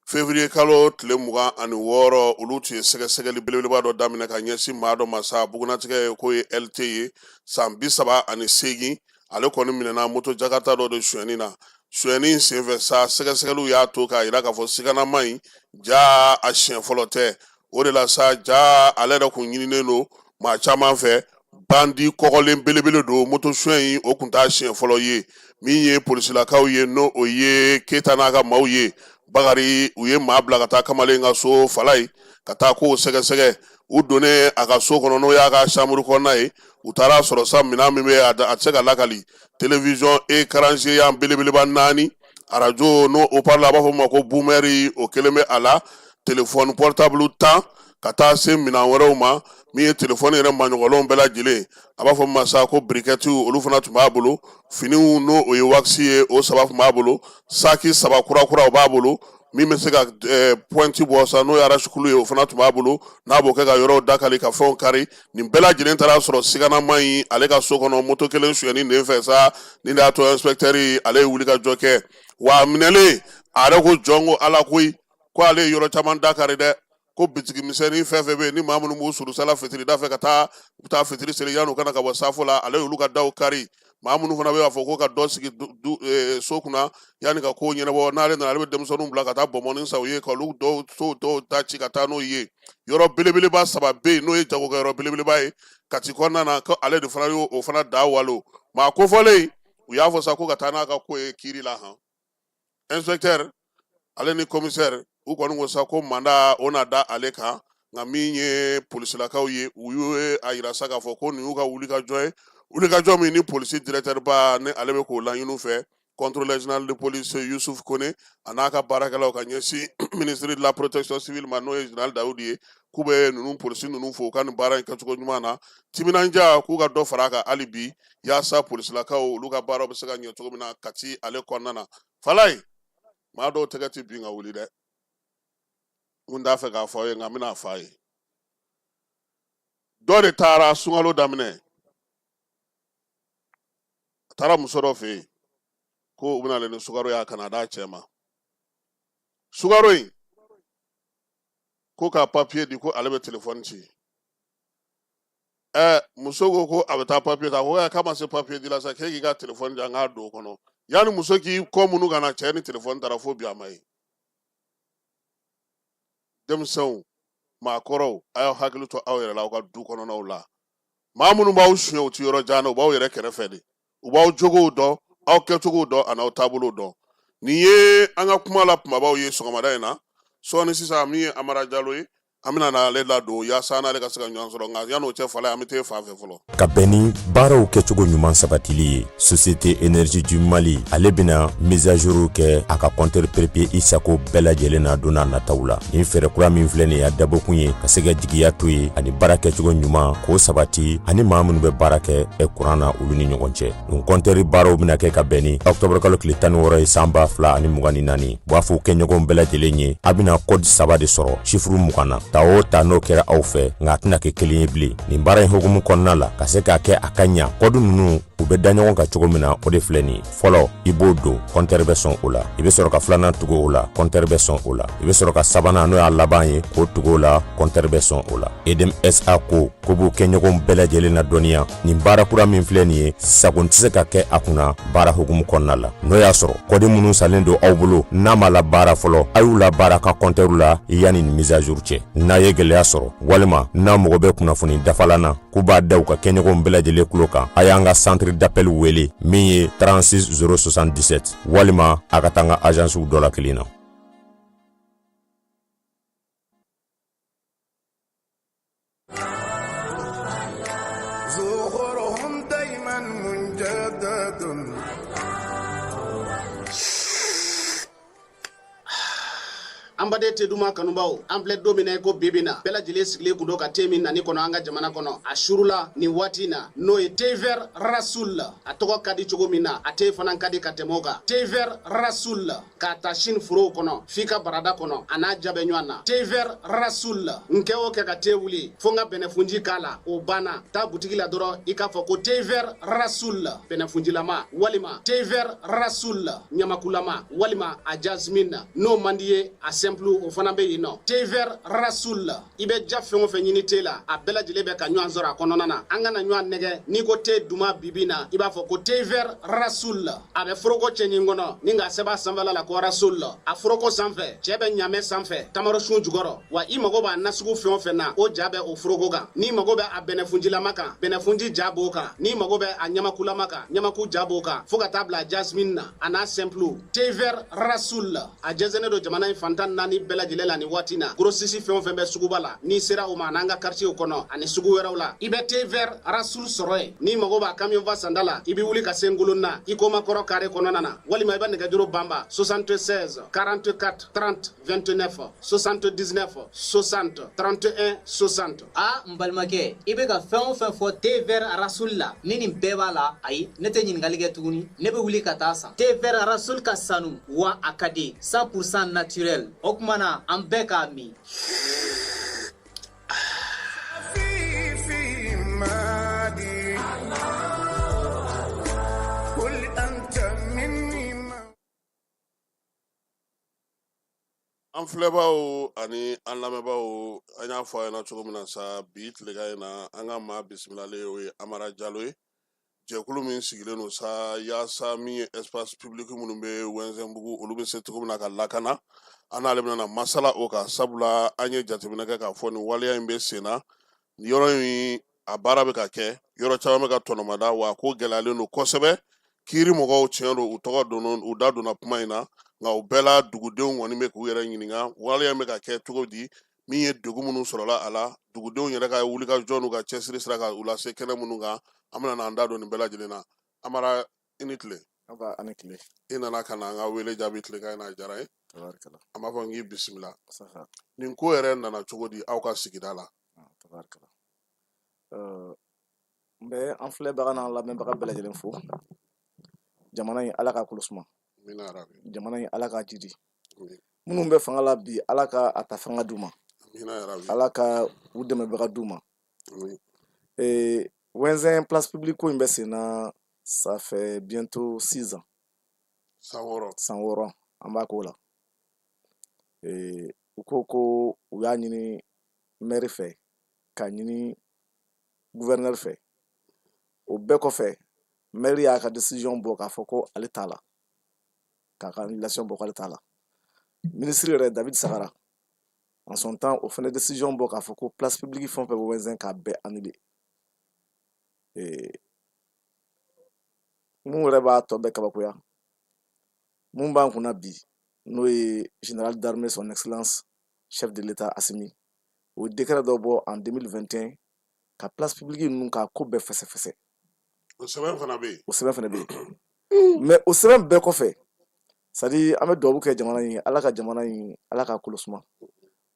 février kalo tile 26 olu tun ye sɛgɛsɛgɛli belebeleba dɔ daminɛ ka ɲɛsin maa dɔ ma sa bugunatigɛ ye k'o ye LT ye san 38 ale kɔni minɛna moto jakarta dɔ de suyɛnni na suyɛnni senfɛ sa sɛgɛsɛgɛliw y'a to k'a yira k'a fɔ siganama in ja a siɲɛ fɔlɔ tɛ o de la sa ja ale yɛrɛ kun ɲininen don maa caman fɛ bandi kɔgɔlen belebele don moto suyɛn in o kun t'a siɲɛ fɔlɔ ye min ye polisilakaw ye n'o o ye Keita n'a ka maaw ye Bakari u ye maa bila ka taa kamalen ka so fala ye ka taa k'o sɛgɛsɛgɛ u donnen a ka so kɔnɔ n'o y'a ka chambre kɔnɔna ye u taara sɔrɔ sa mina min bɛ a tɛ se ka lakali télévision écran géant belebeleba 4 radio no o parle a b'a fɔ ma ko boomeri o kelen bɛ a la téléphone portable 10 ka taa se minan wɛrɛw ma min ye téléphone yɛrɛ maɲɔgɔnlenw bɛɛ lajɛlen a b'a fɔ ma sa ko briquette olu fana tun b'a bolo finiw no o ye wax ye o 3 tun b'a bolo saki 3 kura o b'a bolo min bɛ se ka pointi bɔ sa n'o ye arachikulu ye o fana tun b'a bolo n'a b'o kɛ ka yɔrɔw dakali ka fɛnw kari nin bɛɛ lajɛlen taara sɔrɔ siganama in ale ka so kɔnɔ moto kelen suyɛni nin fɛ sa nin de y'a to inspecteur ale ye wuli ka jɔ kɛ wa a minɛlen a yɛrɛ ko jɔn ko ala koyi ko ale ye yɔrɔ caman dakari dɛ ko bitigi misɛnnin fɛn fɛn bɛ yen ni maa minnu b'u surusala fitiri da fɛ ka taa fitiri seli yan'u kana ka bɔ safo la ale y'olu ka daw kari maa minnu fana bɛ b'a fɔ ko ka dɔ sigi so kunna yanni ka kow ɲɛnabɔ n'ale nana ale bɛ denmisɛnninw bila ka taa bɔnbɔnni san u ye ka olu dɔw ta ci ka taa n'o ye yɔrɔ belebeleba 3 bɛ yen n'o ye jagokɛyɔrɔ belebeleba ye Kati kɔnɔna na ko ale de fana y'o fana da walo maa kofɔlen u y'a fɔ sa ko ka taa n'a ka ko ye kiiri la han inspecteur ale ni commissaire u kɔni ko sa ko manda o na da ale kan nka min ye polisilakaw ye u ye a yira sa k'a fɔ ko nin y'u ka wulikajɔ ye wulikajɔ min ni polisi directeur ba ni ale bɛ k'o laɲini fɛ contrôleur général de police Youssouf Kone a n'a ka baarakɛlaw ka ɲɛsin ministre de la protection civile ma n'o ye général Dawudi ye k'u bɛ ninnu polisi ninnu fo u ka nin baara in kɛcogo ɲuman na timinanja k'u ka dɔ fara a kan hali bi yaasa polisilakaw olu ka baaraw bɛ se ka ɲɛ cogo min na Kati ale kɔnɔna na Falaye maa dɔw tɛgɛ ti bin ka wuli dɛ n t'a fɛ k'a fɔ ye nka n bɛna f'a ye dɔ de taara sunkalo daminɛ a taara muso dɔ fɛ yen ko u bɛna ale ni sukaro y'a kana d'a cɛ ma sukaro in ko ka papiye di ko ale bɛ telefɔni ci muso ko a bɛ taa papiye ta ko k'a ma se papiye di la sa k'e k'i ka telefɔni di an k'a don o kɔnɔ yanni muso k'i kɔ minnu ka na cɛ ni telefɔni taara fo bi a ma ye denmisɛnw maakɔrɔw a y'aw hakili to aw yɛrɛ la aw ka du kɔnɔnaw la maa minnu b'aw suɲɛ u ti yɔrɔ jan na u b'aw yɛrɛ kɛrɛfɛ de u b'aw jogow dɔn aw kɛcogow dɔn ani aw taabolow dɔn nin ye an ka kuma la kumabaw ye sɔgɔmada in na sɔɔni sisan min ye Amara Jalo ye an bɛna n'ale ladon yaasa n'ale ka se ka ɲɔgɔn sɔrɔ nka yan'o cɛ Falaye an bɛ taa fan fɛ fɔlɔ ka bɛn ni baaraw kɛcogo ɲuman sabatili ye Société Énergie du Mali ale bɛna mise à jour kɛ a ka compteur papier i sago bɛɛ lajɛlen na don n'a nataw la ni fɛɛrɛ kura min filɛ nin ye a dabɔkun ye ka se ka jigiya to ye ani baara kɛcogo ɲuman k'o sabati ani maa minnu bɛ baara kɛ kuran na olu ni ɲɔgɔn cɛ nin compteur baaraw bɛna kɛ ka bɛn ni octobre kalo tile 16 ye san 2024 u b'a fɔ kɛɲɔgɔnw bɛɛ lajɛlen ye a bɛna code 3 de sɔrɔ chiffre 20 na ta o ta n'o kɛra aw fɛ nka a tɛna kɛ kelen ye bilen nin baara in hukumu kɔnɔna la ka se k'a kɛ a ka ɲa kɔdu ninnu u bɛ da ɲɔgɔn kan cogo min na o de filɛ nin fɔlɔ i b'o don compteur bɛ sɔn o la i bɛ sɔrɔ ka filanan tugu o la compteur bɛ sɔn o la i bɛ sɔrɔ ka sabanan n'o y'a laban ye k'o tugu o la compteur bɛ sɔn o la EDM SA ko b'u kɛɲɔgɔn bɛɛ lajɛlen na dɔnniya nin baara kura min filɛ nin ye sago tɛ se ka kɛ a kunna baara hukumu kɔnɔna la n'o y'a sɔrɔ kɔdi minnu salen don aw bolo n'a ma la baara fɔlɔ a y'u la baara ka compteur la yanni nin mise à jour cɛ n'a ye gɛlɛya sɔrɔ walima n'a mɔgɔ bɛ kunnafoni dafalan na k'u b'a da u ka kɛɲɔgɔnw bɛɛ lajɛlen kulo kan a y'an ka centre d'appel wele min ye 36 077 walima a ka taa an ka agence dɔ la kelen na Ambade te duma kanubaw an filɛ don min ko bibi na bɛɛ lajɛlen sigilen kun do ka te min nani kɔnɔ an ka jamana kɔnɔ a shurula ni waati na n'o ye Tever Rasul a tɔgɔ ka di cogo min na a te fana ka di ka tɛmɛ o kan Tever Rasul k'a ta Chine forow kɔnɔ f'i ka barada kɔnɔ a n'a ja bɛ ɲɔgɔn na Tever Rasul nkɛ o kɛ ka te wuli fo n ka bɛnɛfunji k'a la o banna taa butigi la dɔrɔn i k'a fɔ ko Tever Rasul bɛnɛfunjilama walima Tever Rasul ɲamakulama walima a jasmine n'o man di ye a simple o fana bɛ yen nɔ Tever Rasul i bɛ ja fɛn o fɛn ɲini te la a bɛɛ lajɛlen bɛ ka ɲɔgɔn sɔrɔ a kɔnɔna na an kana ɲɔgɔn nɛgɛ n'i ko te duma bibi na i b'a fɔ ko Tever Rasul a bɛ foroko cɛɲi kɔnɔ ni ka sɛbɛn sanfɛla la ko Rasul a foroko sanfɛ cɛ bɛ ɲamɛ sanfɛ tamarɔsun jukɔrɔ wa i mago b'a nasugu fɛn o fɛn na o ja bɛ o foroko kan n'i mago bɛ a bɛnɛfunjilama kan bɛnɛfunji ja b'o kan n'i mago bɛ a ɲamakulama kan ɲamaku ja b'o kan fo ka taa bila jasmine na a n'a simple Tever Rasul a jɛnsɛnnen don jamana in fantan ni bɛɛ lajɛlen la ni waati na grossiste fɛn o fɛn bɛ suguba la n'i sera o ma n'an ka quartier kɔnɔ ani sugu wɛrɛw la i bɛ thé vert Rasoul sɔrɔ yen n'i mago b'a camion va sanda la i bɛ wuli ka se Ngolon na i ko Makɔrɔ carré kɔnɔna na walima i bɛ nɛgɛjuru banba 76 44 30 29 79 60 31 60 n balimakɛ i bɛ ka fɛn o fɛn fɔ thé vert Rasoul la ni nin bɛɛ b'a la ayi ne tɛ ɲininkali kɛ tuguni ne bɛ wuli ka taa san thé vert Rasoul ka sanu wa a ka di 100% naturel o tuma na an bɛɛ k'a min. an filɛbaaw ani an lamɛnbaaw an y'a fɔ a ɲɛna cogo min na sa bi tilegan in na an ka maa bisimilalen o ye Amara Jalo ye jɛkulu min sigilen don sa yaasa min ye espace public minnu bɛ Wɛnzɛnbugu olu bɛ se cogo min na ka lakana an n'ale bɛna masala o kan sabula an ye jateminɛ kɛ k'a fɔ nin waleya in bɛ sen na yɔrɔ in a baara bɛ ka kɛ yɔrɔ caman bɛ ka tɔnɔmada wa ko gɛlɛyalen don kosɛbɛ kiiri mɔgɔw tiɲɛ don u tɔgɔ donna u da donna kuma in na nka u bɛɛ la dugudenw kɔni bɛ k'u yɛrɛ ɲininka waleya in bɛ ka kɛ cogo di min ye degun minnu sɔrɔla a la dugudenw yɛrɛ ka wulikajɔ n'u ka cɛsiri sira ka u lase kɛnɛ minnu kan an bɛna n'an da don nin bɛɛ lajɛlen na Amara i ni tile i nana ka na an ka wele jaabi tilegan in na a diyara ye an b'a fɔ n k'i bisimila nin ko yɛrɛ nana cogo di aw ka sigida la n bɛ an filɛbaga n'an lamɛnbaga bɛɛ lajɛlen fo jamana in Ala ka kolo suma jamana in Ala ka jidi minnu bɛ fanga la bi Ala ka a ta fanga d'u ma Ala ka u dɛmɛbaga d'u ma Wɛnzɛn place publique ko in bɛ sen na ça fait bientôt 6 ans san wɔɔrɔ an b'a k'o la u ko u y'a ɲini maire fɛ ka ɲini gouverneur fɛ o bɛɛ kɔfɛ maire y'a ka décision bɔ k'a fɔ ko ale t'a la k'a ka annulation bɔ k'ale t'a la ministre yɛrɛ David Sagara en son temps o fana décision bɔ k'a fɔ ko place publique fɛn o fɛn bɛ Wɛnzɛn k'a bɛɛ annulé mun yɛrɛ b'a tɔ bɛɛ kabakoya mun b'an kunna bi n'o ye général d'armée son excellence chef de l'état Assimi o décret dɔ bɔ en 2021 ka place publique ninnu k'a ko bɛɛ fɛsɛfɛsɛ o sɛbɛn fana bɛ yen mais o sɛbɛn bɛɛ kɔfɛ c'est à dire an bɛ dugawu kɛ jamana in Ala ka jamana in Ala k'a kolo suma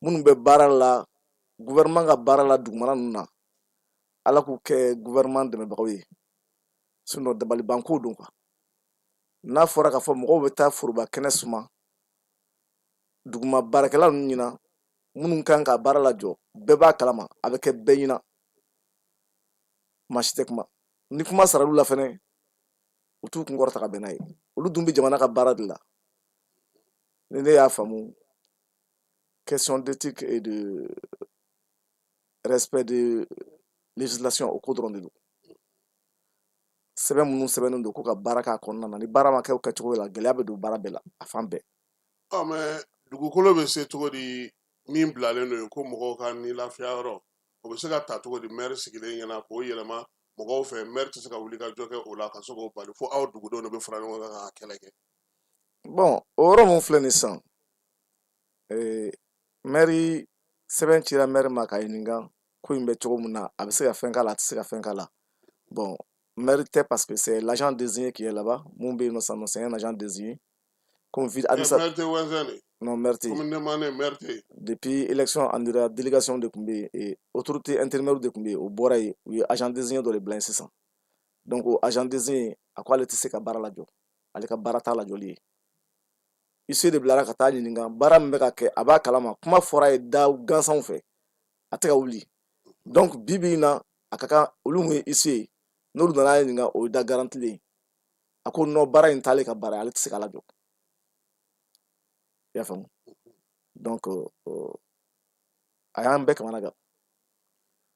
minnu bɛ baara la gouvernement ka baara la dugumana ninnu na Ala k'u kɛ gouvernement dɛmɛbagaw ye sinon dabalibanko don quoi n'a fɔra k'a fɔ mɔgɔw bɛ taa foroba kɛnɛ suma duguma baarakɛla ninnu ɲɛna minnu kan ka baara lajɔ bɛɛ b'a kalama a bɛ kɛ bɛɛ ɲɛna maa si tɛ kuma ni kuma saral'u la fɛnɛ u t'u kun kɔrɔta ka bɛn n'a ye olu dun bɛ jamana ka baara de la ni ne y'a faamu question d'éthique et de respect de législation o ko dɔrɔn de don sɛbɛn minnu sɛbɛnnen don ko ka baara k'a kɔnɔna na ni baara ma kɛ o kɛcogo la gɛlɛya bɛ don baara bɛɛ la a fan bɛɛ mais dugukolo bɛ se cogo di min bilalen don ko mɔgɔw ka ni lafiya yɔrɔ o bɛ se ka ta cogo di maire sigilen ɲɛna k'o yɛlɛma mɔgɔw fɛ maire tɛ se ka wuli ka jɔ kɛ o la ka se k'o bali fo aw dugudenw de bɛ fara ɲɔgɔn kan k'a kɛlɛ kɛ bon o yɔrɔ min filɛ nin sisan maire sɛbɛn cira maire ma ka ɲininka ko in bɛ cogo min na a bɛ se ka fɛn k'a la a tɛ se ka fɛn k'a la bon maire tɛ parce que c'est l'agent désigné qui est là-bas mun bɛ yen nɔ c'est un agent désigné comme non maire tɛ depuis élection andira délégation de tun bɛ yen autorité intérimaire de tun bɛ yen o bɔra yen u ye agent désigné dɔ de bila yen sisan donc o agent désigné a ko ale tɛ se ka baara lajɔ ale ka baara t'a lajɔli ye ICE de bilara ka taa ɲininka baara min bɛ ka kɛ a b'a kalama kuma fɔra ye da gansanw fɛ a tɛ ka wuli donc bi bi in na a ka kan olu mun ye ICE ye n'olu nana ɲininka o ye da garantilen a ko non baara in t'ale ka baara ye ale tɛ se k'a lajɔ i y'a faamu donc a y'an bɛɛ kamana gan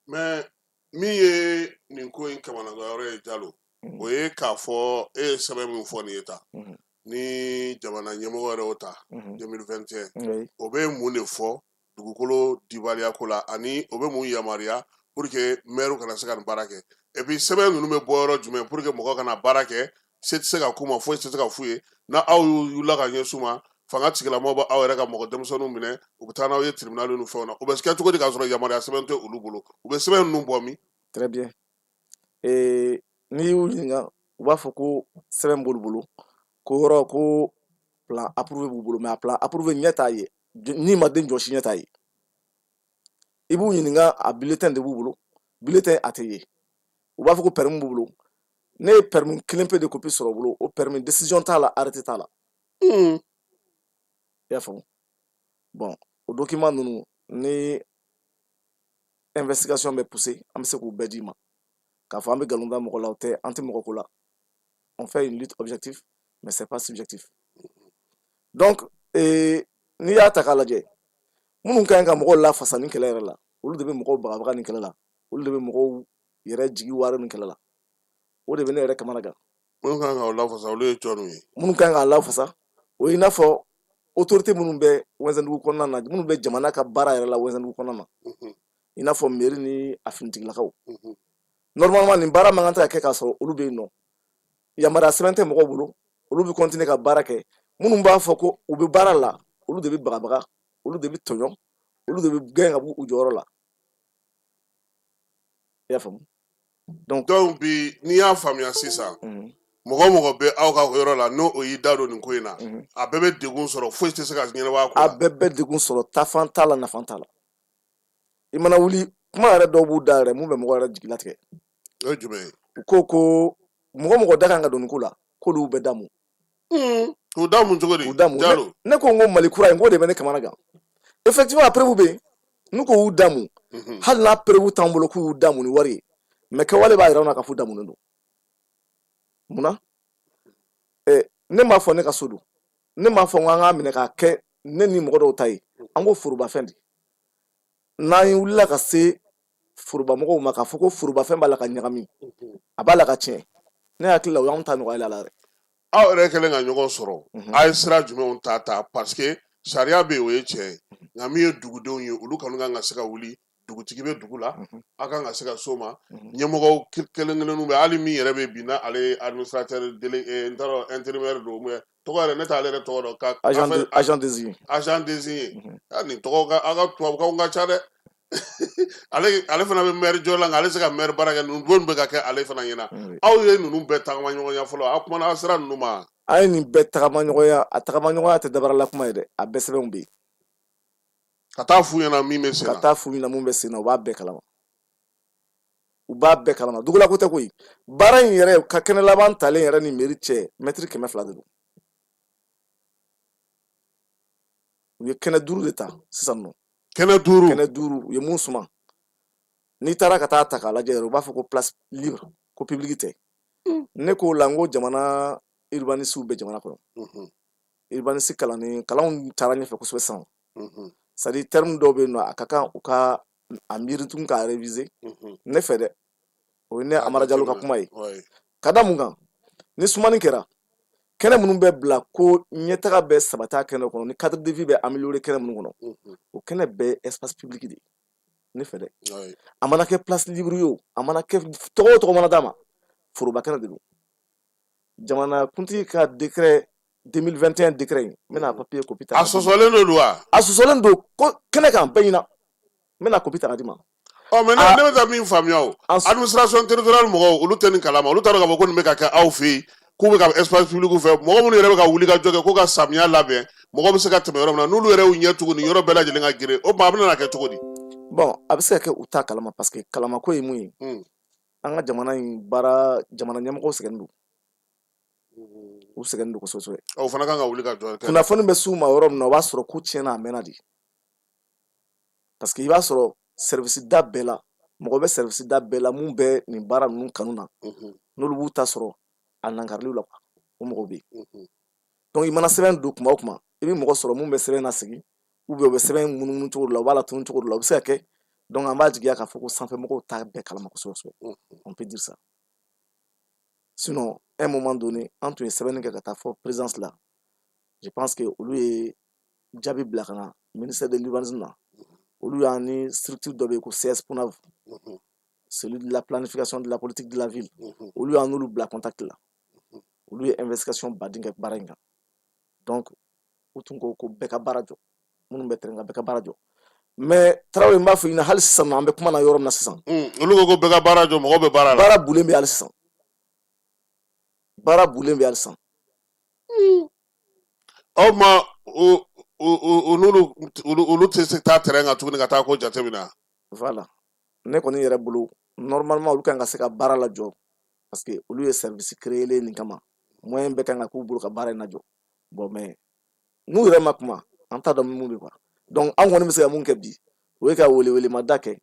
mais min ye nin ko in kamanaganyɔrɔ ye Jalo o ye k'a fɔ e ye sɛbɛn min fɔ nin ye ta ni jamana ɲɛmɔgɔ yɛrɛ y'o ta 2021 o bɛ mun de fɔ dugukolo dibaliya ko la ani o bɛ mun yamaruya pour que maire kana se ka nin baara kɛ et puis sɛbɛn ninnu bɛ bɔ yɔrɔ jumɛn pour que mɔgɔ kana baara kɛ se tɛ se ka k'u ma foyi tɛ se ka f'u ye n'a aw y'u la ka ɲɛsin u ma fanga tigilamɔgɔ bɛ aw yɛrɛ ka mɔgɔ denmisɛnninw minɛ u bɛ taa n'aw ye tribunal ni fɛnw na u bɛ kɛ cogo di k'a sɔrɔ yamaruya sɛbɛn tɛ olu bolo u bɛ sɛbɛn ninnu bɔ min. Très bien. N'i y'u ɲininka u b'a fɔ ko sɛbɛn b'olu bolo ko yɔrɔ ko plan approuvé b'u bolo mais a plan approuvé ɲɛ t'a ye n'i ma den jɔsi ɲɛ t'a ye i b'u ɲininka a bulletin de b'u bolo bulletin a tɛ ye u b'a fɔ ko permis b'u bolo ne ye permis kelen pe de copie sɔrɔ u bolo o permis décision t'a la arrêté t'a la i y'a faamu bon o document ninnu ni investigation bɛ poussé an bɛ se k'u bɛɛ d'i ma k'a fɔ an bɛ nkalon da mɔgɔ la o tɛ an tɛ mɔgɔ ko la on fait une lutte objective mais c'est pas subjectif donc n'i y'a ta k'a lajɛ minnu ka ɲi ka mɔgɔw lafasa nin kɛlɛ yɛrɛ la olu de bɛ mɔgɔw bagabaga nin kɛlɛ la olu de bɛ mɔgɔw yɛrɛ jigi wari nin kɛlɛ la o de bɛ ne yɛrɛ kamana gan. minnu ka ɲi k'aw lafasa olu ye jɔnw ye. minnu ka ɲi k'a lafasa o ye i n'a fɔ autorité minnu bɛ Wɛnzɛndugu kɔnɔna na minnu bɛ jamana ka baara yɛrɛ la Wɛnzɛndugu kɔnɔna na i n'a fɔ mairie ni a finitigilakaw normalement nin baara man kan tɛ ka kɛ k'a sɔrɔ olu bɛ yen nɔ yamaruya sɛbɛn tɛ mɔgɔw bolo olu bɛ continuer ka baara kɛ minnu b'a fɔ ko u bɛ baara la olu de bɛ bagabaga olu de bɛ tɔɲɔ olu de bɛ gɛn ka bɔ u jɔyɔrɔ la i y'a faamu. donc bi n'i y'a faamuya sisan mɔgɔ mɔgɔ bɛ aw ka yɔrɔ la n'o y'i da don nin ko in na a bɛɛ bɛ degun sɔrɔ foyi tɛ se ka ɲɛnabɔ a ko la. a bɛɛ bɛ degun sɔrɔ tafan t'a la nafan t'a la i mana wuli kuma yɛrɛ dɔw b'u da yɛrɛ mun bɛ mɔgɔ yɛrɛ jigi latigɛ. o ye jumɛn ye. u ko mɔgɔ mɔgɔ da kan ka don nin ko la k'olu bɛ damu. k'u damu cogo di. k'u damu ne ko n ko mali kura in k'o de bɛ ne kamana gan effectivement a preuve bɛ yen n'u ko y'u damu hali n'a preuve t'an bolo k'u y'u damu ni wari ye mais kɛwale b'a yira anw na k'a fɔ damunen don munna ne m'a fɔ ne ka so don ne m'a fɔ n ko an k'a minɛ k'a kɛ ne ni mɔgɔ dɔw ta ye an ko forobafɛn de n'an wulila ka se forobamɔgɔw ma k'a fɔ ko forobafɛn b'a la ka ɲagami a b'a la ka tiɲɛ ne hakili la o y'anw ta nɔgɔya la dɛ. aw yɛrɛ kɛlen ka ɲɔgɔn sɔrɔ a ye sira jumɛnw ta parce que sariya bɛ yen o ye tiɲɛ ye nka min ye dugudenw ye olu kɔni kan ka se ka wuli dugutigi bɛ dugu la a kan ka se ka so ma ɲɛmɔgɔw kelen kelenninw bɛ hali min yɛrɛ bɛ bi na ale ye administrateur délégué n t'a dɔn intérimaire don mais tɔgɔ yɛrɛ ne t'ale yɛrɛ tɔgɔ dɔn ka agent désigné nin tɔgɔ ka aw ka tubabukanw ka ca dɛ ale fana bɛ maire jɔ la nka ale se ka maire baara kɛ ninnu bɛ ka kɛ ale fana ɲɛna aw ye ninnu bɛɛ tagama ɲɔgɔnya fɔlɔ aw kumana aw sera ninnu ma. a ye nin bɛɛ tagama ɲɔgɔnya a tagama ɲɔgɔnya tɛ dabarala kuma ye dɛ a bɛɛ sɛbɛnw bɛ yen. ka taa f'u ɲɛna min bɛ sen na. ka taa f'u ɲɛna mun bɛ sen na u b'a bɛɛ kalama u b'a bɛɛ kalama dugulako tɛ koyi baara in yɛrɛ ka kɛnɛ laban talen yɛrɛ ni mairie cɛ mètre 200 de don u ye kɛnɛ 5 de ta sisan nɔ. kɛnɛ 5 kɛnɛ 5 u ye mun suma n'i taara ka taa ta k'a lajɛ yɛrɛ u b'a fɔ ko place libre ko public tɛ ne k'o la n ko jamana urbanistes bɛ jamana kɔnɔ urbanistes kalanw taara ɲɛfɛ kosɛbɛ sisan c'est à dire terme dɔw bɛ yen nɔ a ka kan u ka a miiri tun k'a réviser ne fɛ dɛ o ye ne Amara Jalo ka kuma ye ka da mun kan ni sumani kɛra kɛnɛ minnu bɛ bila ko ɲɛtaga bɛ sabati a kɛnɛ kɔnɔ ni cadre de vie bɛ améliorer kɛnɛ minnu kɔnɔ o kɛnɛ bɛɛ ye espace public de ye ne fɛ dɛ a mana kɛ place libre ye o a mana kɛ tɔgɔ o tɔgɔ mana d'a ma foroba kɛnɛ de don jamana kuntigi ka décret 2021 décret in n bɛna papier copie ta. a sɔsɔlen don wa. a sɔsɔlen don ko kɛnɛ kan bɛɛ ɲina n bɛna copie ta ka di ma. mais ne bɛ ka min faamuya o administration territoriale mɔgɔw olu tɛ nin kalama olu t'a dɔn k'a fɔ ko nin bɛ ka kɛ aw fɛ yen k'u bɛ ka espace public fɛ mɔgɔ minnu yɛrɛ bɛ ka wuli ka jɔ kɛ ko ka samiya labɛn mɔgɔ bɛ se ka tɛmɛ yɔrɔ min na n'olu yɛrɛ y'u ɲɛ tugu nin yɔrɔ bɛɛ lajɛlen ka geren o tuma a bɛna kɛ cogo di. bon a bɛ se ka kɛ u t'a kalama parce que kalamako ye mun ye an ka jamana in baara jamana ɲɛmɔgɔw sɛgɛnnen don u sɛgɛnnen don kosɛbɛ. o fana kan ka wuli ka jɔ. kunnafoni bɛ s'u ma yɔrɔ min na o b'a sɔrɔ ko tiɲɛna a mɛnna de parce que i b'a sɔrɔ service da bɛɛ la mɔgɔ bɛ service da bɛɛ la mun bɛ nin baara ninnu kanu na n'olu b'u ta sɔrɔ a nankariliw la o mɔgɔw bɛ yen donc i mana sɛbɛn don kuma o kuma i bɛ mɔgɔ sɔrɔ mun bɛ sɛbɛn nasigi ou bien u bɛ sɛbɛn munumunu cogo dɔ la u b'a latunu cogo dɔ la o bɛ se ka kɛ donc an b'a jigiya k'a fɔ ko sanfɛmɔgɔw t'a bɛɛ kalama kosɛbɛ kosɛbɛ on peut dire ça sinon à un moment donné an tun ye sɛbɛnni kɛ ka taa fɔ présidence la je pense que olu ye jaabi bila ka na ministère de l'urbanisme na olu y'a ni structure dɔ bɛ yen ko CSPUNAV celui de la planification de la politique de la ville olu y'a n'olu bila contact la olu ye investigation baden kɛ baara in kan donc u tun ko ko bɛɛ ka baara jɔ minnu bɛ terrain kan bɛɛ ka baara jɔ mais Traoré n b'a fɔ i ɲɛna hali sisan an bɛ kuma na yɔrɔ min na sisan olu ko ko bɛɛ ka baara jɔ mɔgɔ bɛ baara la baara bulen bɛ hali sisan baara bulen bɛ hali sisan aw ma olu tɛ se taa terrain kan tuguni ka taa ko jateminɛ voilà ne kɔni yɛrɛ bolo normalement olu kan ka se ka baara lajɔ parce que olu ye service créé nin kama moyen bɛɛ kan ka k'u bolo ka baara in lajɔ bon mais n'u yɛrɛ ma kuma an t'a dɔn mun bɛ quoi donc an kɔni bɛ se ka mun kɛ bi o ye ka welewelemada kɛ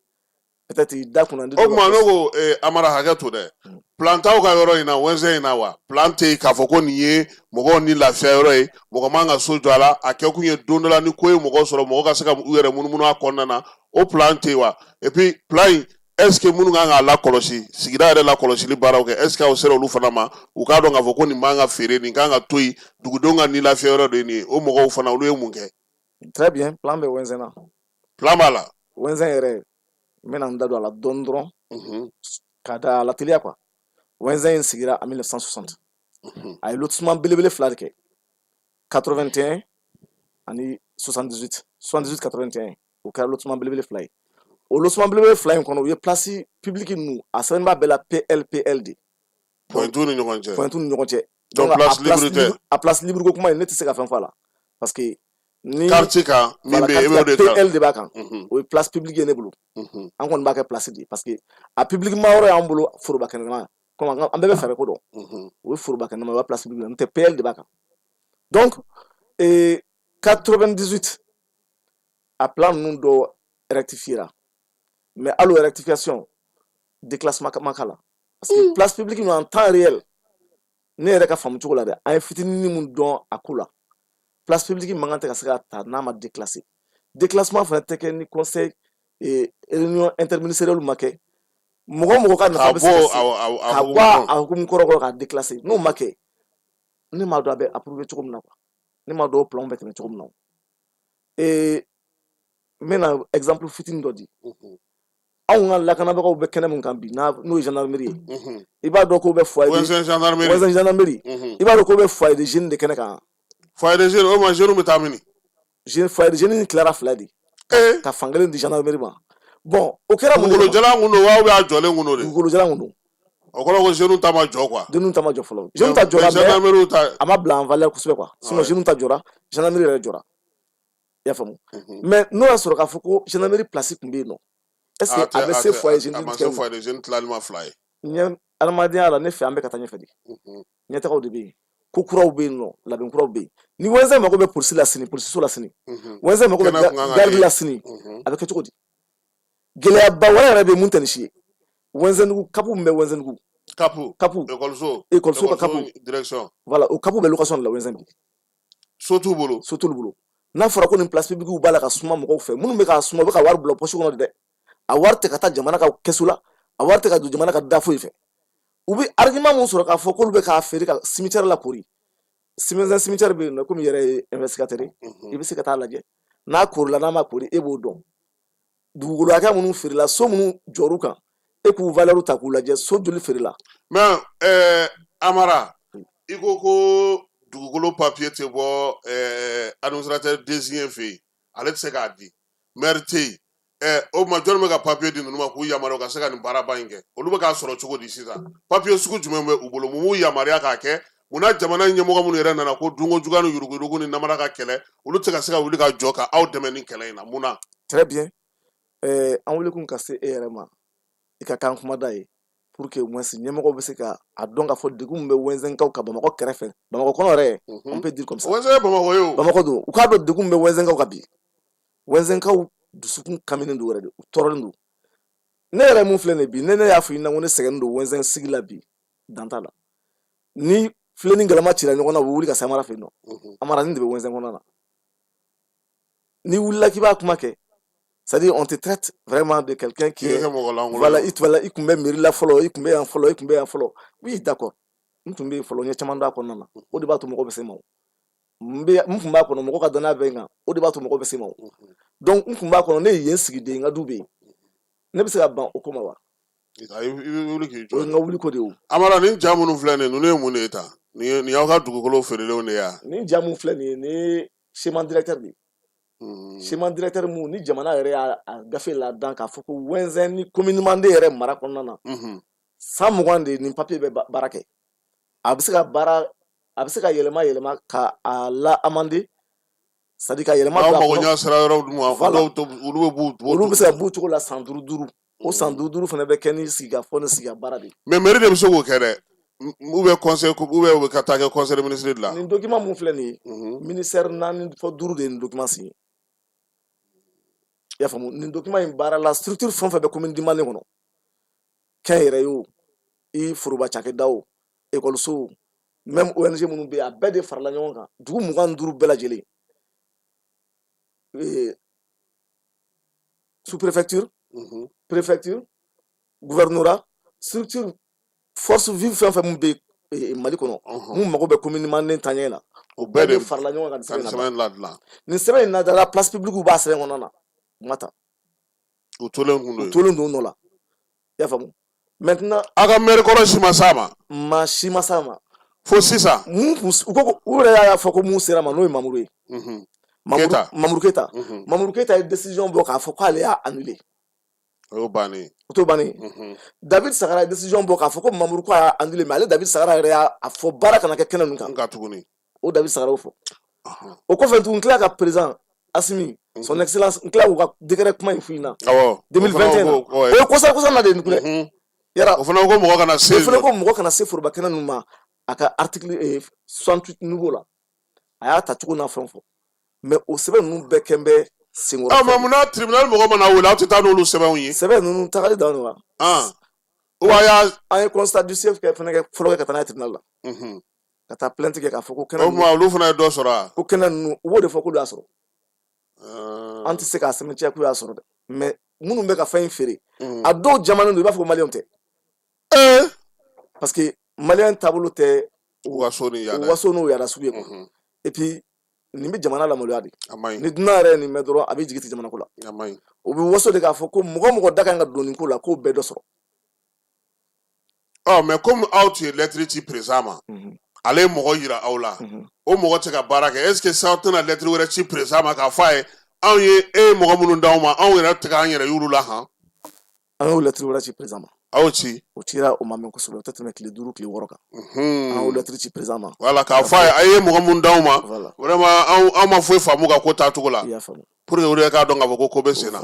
peut-être da kunna o tuma ne ko Amara hakɛ to dɛ plan t'aw ka yɔrɔ in na wɛnsɛn in na wa plan tɛ yen k'a fɔ ko nin ye mɔgɔw ni lafiya yɔrɔ ye mɔgɔ man ka so jɔ a la a kɛ kun ye don dɔ la ni ko ye mɔgɔ sɔrɔ mɔgɔ ka se ka u yɛrɛ munumunu a kɔnɔna na o plan tɛ yen wa et puis plan in est-ce que minnu kan k'a lakɔlɔsi sigida yɛrɛ lakɔlɔsili baaraw kɛ est-ce que aw sera olu fana ma u k'a dɔn k'a fɔ ko nin man ka feere nin kan ka to yen dugudenw ka ni lafiya yɔrɔ de ye nin ye o mɔgɔw fana olu ye mun kɛ. très bien plan bɛ wɛnsɛn na. plan b'a la. wɛnsɛn yɛrɛ n bɛna n da don a la dɔɔni dɔrɔn k'a da a la teliya quoi wɛnsɛn in sigira en 1960 a ye lotissement belebele fila de kɛ 81 ani 78 81 o kɛra lotissement belebele fila ye o lotissement belebele fila in kɔnɔ u ye place publique ninnu a sɛbɛnni b'a bɛɛ la PLPL de pointu ni ɲɔgɔn cɛ donc a place libre ko kuma in ne tɛ se ka fɛn fɔ a la parce que ni quartier kan min bɛ yen e b'o de kan PL de b'a kan o ye place publique ye ne bolo an kɔni b'a kɛ place de parce que a public ma yɔrɔ y'an bolo foroba kɛnɛma comme an bɛɛ bɛ fɛɛrɛ ko dɔn o ye foroba kɛnɛma o ye place publique n'o tɛ PL de b'a kan donc 98 a plan ninnu dɔ rectifiera mais hali o rectification déclassement ma k'a la parce que place publique ninnu en temps réel ne yɛrɛ ka faamu cogo la dɛ an ye fitinin min dɔn a ko la place publique mankan tɛ ka se ka ta n'a ma déclassé déclassement fana tɛ kɛ ni conseil réunion interministérielle ma kɛ mɔgɔ mɔgɔ ka nafa bɛ se ka bɔ a hukumu kɔrɔ k'a déclassé n'o ma kɛ ne m'a dɔn a bɛ approuvé cogo min na quoi ne m'a dɔn o plan bɛ tɛmɛ cogo min na n bɛna exemple fitinin dɔ di anw ka lakanabagaw bɛ kɛnɛ min kan bi n'o ye gendarmerie ye i b'a dɔn k'o bɛ foyer wɛnsɛn gendarmerie i b'a dɔn k'o bɛ foyer de jeunes de kɛnɛ kan foyer de jeunes o ma jeunes bɛ taa mini foyer de jeunes tilara fila de ka fan kelen di gendarmerie ma bon o kɛra mun dugukolo jalan kun don wa ou bien a jɔlen kun don de dugukolo jalan kun don o kɔrɔ ko jeunes ta ma jɔ quoi jeunes ta ma jɔ fɔlɔ jeunes ta jɔra mais a ma bila en valeur kosɛbɛ quoi sinon jeunes ta jɔra gendarmerie yɛrɛ jɔra i y'a faamu mais n'o y'a sɔrɔ k'a fɔ ko gendarmerie place tun bɛ yen nɔ est ce que a bɛ se foyer de jeunes tilali ma fila ye ɲɛ adamadenya la ne fɛ an bɛ ka taa ɲɛfɛ de ɲɛtagaw de bɛ yen ko kuraw bɛ yen nɔ labɛn kuraw bɛ yen ni wɛnsɛn mago bɛ polisi la sini polisiso la sini wɛnsɛn mago bɛ garidi la sini a bɛ kɛ cogo di gɛlɛyaba wɛrɛ yɛrɛ bɛ yen mun tɛ nin si ye wɛnsɛndugu kapu min bɛ wɛnsɛndugu kapu ekɔliso ka kapu direction voilà o kapu bɛ location de la wɛnsɛn bi so t'u bolo n'a fɔra ko nin place publique b'a la ka suma mɔgɔw fɛ minnu bɛ k'a suma u bɛ ka wari bila poche kɔnɔ de dɛ a wari tɛ ka taa jamana ka kɛsu la a wari tɛ ka don jamana ka da foyi fɛ u bɛ argument mun sɔrɔ k'a fɔ k'olu bɛ k'a feere ka cimetière la kori cimetière bɛ yen nɔ komi yɛrɛ ye investigateur ye i bɛ se ka taa lajɛ n'a korila n'a ma kori e b'o dɔn dugukolo hakɛ minnu feerela so minnu jɔr'u kan e k'u valeur ta k'u lajɛ so joli feerela mais Amara i ko dugukolo papier tɛ bɔ administrateur désigné fɛ yen ale tɛ se k'a di maire tɛ yen o ma jɔn bɛ ka papier di ninnu ma k'u yamaruya ka se ka nin baaraba in kɛ olu bɛ k'a sɔrɔ cogo di sisan papier sugu jumɛn bɛ u bolo mun b'u yamaruya k'a kɛ munna jamana ɲɛmɔgɔ minnu yɛrɛ nana ko dunko juguya ni yuruguyurugu ni namara ka kɛlɛ olu tɛ ka se ka wuli ka jɔ ka aw dɛmɛ ni kɛlɛ in na mun na. très bien an weelekun ka se e yɛrɛ ma i ka kan kumada ye pour que moins ɲɛmɔgɔw bɛ se ka a dɔn k'a fɔ degun min bɛ wɛnsɛnkaw kan Bamakɔ kɛrɛfɛ Bamakɔ kɔnɔ yɛrɛ on peut dire comme ça wɛnsɛn ye Bamakɔ ye o Bamakɔ don u k'a dɔn degun min bɛ wɛnsɛnkaw kan bi wɛnsɛnkaw dusukun kaminen don yɛrɛ de u tɔɔrɔlen don ne yɛrɛ mun filɛ nin bi ne y'a fɔ i ɲɛna ko ne sɛgɛnnen don wɛnsɛn sigi la bi dan t'a la ni filɛ ni galama cira ɲɔgɔn na u bɛ wuli ka se Amara fɛ yen nɔ Amara nin de bɛ wɛnsɛn kɔnɔna na ni wulila k'i b'a kuma kɛ c'est-à-dire on te traite vraiment de quelqu'un qui est voilà i tun bɛ mairie la fɔlɔ i tun bɛ yan fɔlɔ oui d'accord n tun bɛ yen fɔlɔ n ye caman dɔn a kɔnɔna na o de b'a to mɔgɔw bɛ se n ma n tun b'a kɔnɔ mɔgɔ ka danaya bɛ n kan o de b'a to mɔgɔw bɛ se n ma donc n tun b'a kɔnɔ ne ye yen sigi de n ka du bɛ yen ne bɛ se ka ban o ko ma wa i bɛ wuli k'i jɔ o ye n ka wuli ko de ye o Amara nin ja minnu filɛ nin ye ninnu ye mun de ye ta nin y'aw ka dugukolo feerelenw de ye wa nin ja minnu filɛ nin ye schéma directeur de schéma directeur mun ni jamana yɛrɛ y'a gafe ladan k'a fɔ ko wɛnzɛn ni communement de yɛrɛ mara kɔnɔna na 120 de nin papier bɛ baara kɛ a bɛ se ka yɛlɛma ka a la amender c'est à dire ka yɛlɛma don a kɔnɔ olu bɛ se ka b'u cogo la san 5 o san 5 fana bɛ kɛ ni sigikafɔ ni sigikabara de mais mairie de bɛ se k'o kɛ dɛ ou bien conseil ou bien u bɛ ka taa kɛ conseil ministre de la nin document mun filɛ nin ye ministère 4 fɔ 5 de ye nin document signé i y'a faamu nin document in baara la structure fɛn o fɛn bɛ commune Dimane kɔnɔ kɛn yɛrɛ ye o i foroba cakɛda o école même ONG minnu bɛ yen a bɛɛ de farala ɲɔgɔn kan dugu 25 bɛɛ lajɛlen sous-préfecture préfecture gouvernorat structure force vive fɛn o fɛn mun bɛ Mali kɔnɔ mun mago bɛ commune Dimane taɲɛ la o bɛɛ de farala ɲɔgɔn kan nin sɛbɛn in nadara place publique b'a sɛbɛn kɔnɔna na mata u tolen don nɔ la i y'a faamu maintenant a ka maire kɔrɔ si ma s'a ma si ma s'a ma fo sisan u yɛrɛ y'a fɔ ko mun sera ma n'o ye Mamadou ye Mamadou Keita ye décision bɔ k'a fɔ k'ale y'a annulé o y'o bannen o t'o bannen David Sagara ye décision bɔ k'a fɔ ko Mamadou ko a y'a annulé mais ale David Sagara yɛrɛ y'a fɔ baara kana kɛ kɛnɛ ninnu kan tuguni o David Sagara y'o fɔ o kɔfɛ tuguni n tila ka président Assimi son excellence n tila k'u ka décret kuma in f'i ɲɛna 2021 o ye kosa na de nin filɛ yara o fana ko mɔgɔ kana se foroba kɛnɛ ninnu ma a ka article 68 nouveau la a y'a ta cogo n'a fɛn fɔ mais o sɛbɛn ninnu bɛɛ kɛn bɛ senkɔrɔ mais munna tribunal mɔgɔ mana wele aw tɛ taa n'olu sɛbɛnw ye sɛbɛn ninnu tagali dan wa an ye constat du chef fɛnɛ kɛ fɔlɔ kɛ ka taa n'a ye tribunal la ka taa plainte kɛ k'a fɔ ko kɛnɛ ninnu olu fana ye dɔ sɔrɔ ko kɛnɛ ninnu u b'o de fɔ k'olu y'a sɔrɔ an tɛ se k'a sɛmɛntiya k'u y'a sɔrɔ dɛ mais minnu bɛ ka fɛn in feere a dɔw jamanen don i b'a fɔ ko maliyɛnw tɛ parce que maliyɛn taabolo tɛ waso n'o yada sugu ye quoi et puis nin bɛ jamana lamaloya de ni dunan yɛrɛ ye nin mɛn dɔrɔn a bɛ jigi ti jamana ko la o bɛ waso de k'a fɔ ko mɔgɔ da kan ka don nin ko la k'o bɛɛ dɔ sɔrɔ mais comme aw tun ye lettre ci président ma ale ye mɔgɔ yira aw la o mɔgɔ tɛ ka baara kɛ est ce que sisan aw tɛna lettre wɛrɛ ci président ma k'a fɔ a ye anw ye e ye mɔgɔ minnu d'anw ma anw yɛrɛ tɛ k'an yɛrɛ y'olu la han an y'o lettre wɛrɛ ci président ma aw ci o cira o ma mɛn kosɛbɛ o tɛ tɛmɛ tile 5 tile 6 kan an y'o lettre ci président ma voilà k'a fɔ a ye mɔgɔ minnu d'anw ma vraiment anw ma foyi faamu ka ko taacogo la pour que olu yɛrɛ k'a dɔn k'a fɔ ko bɛ sen na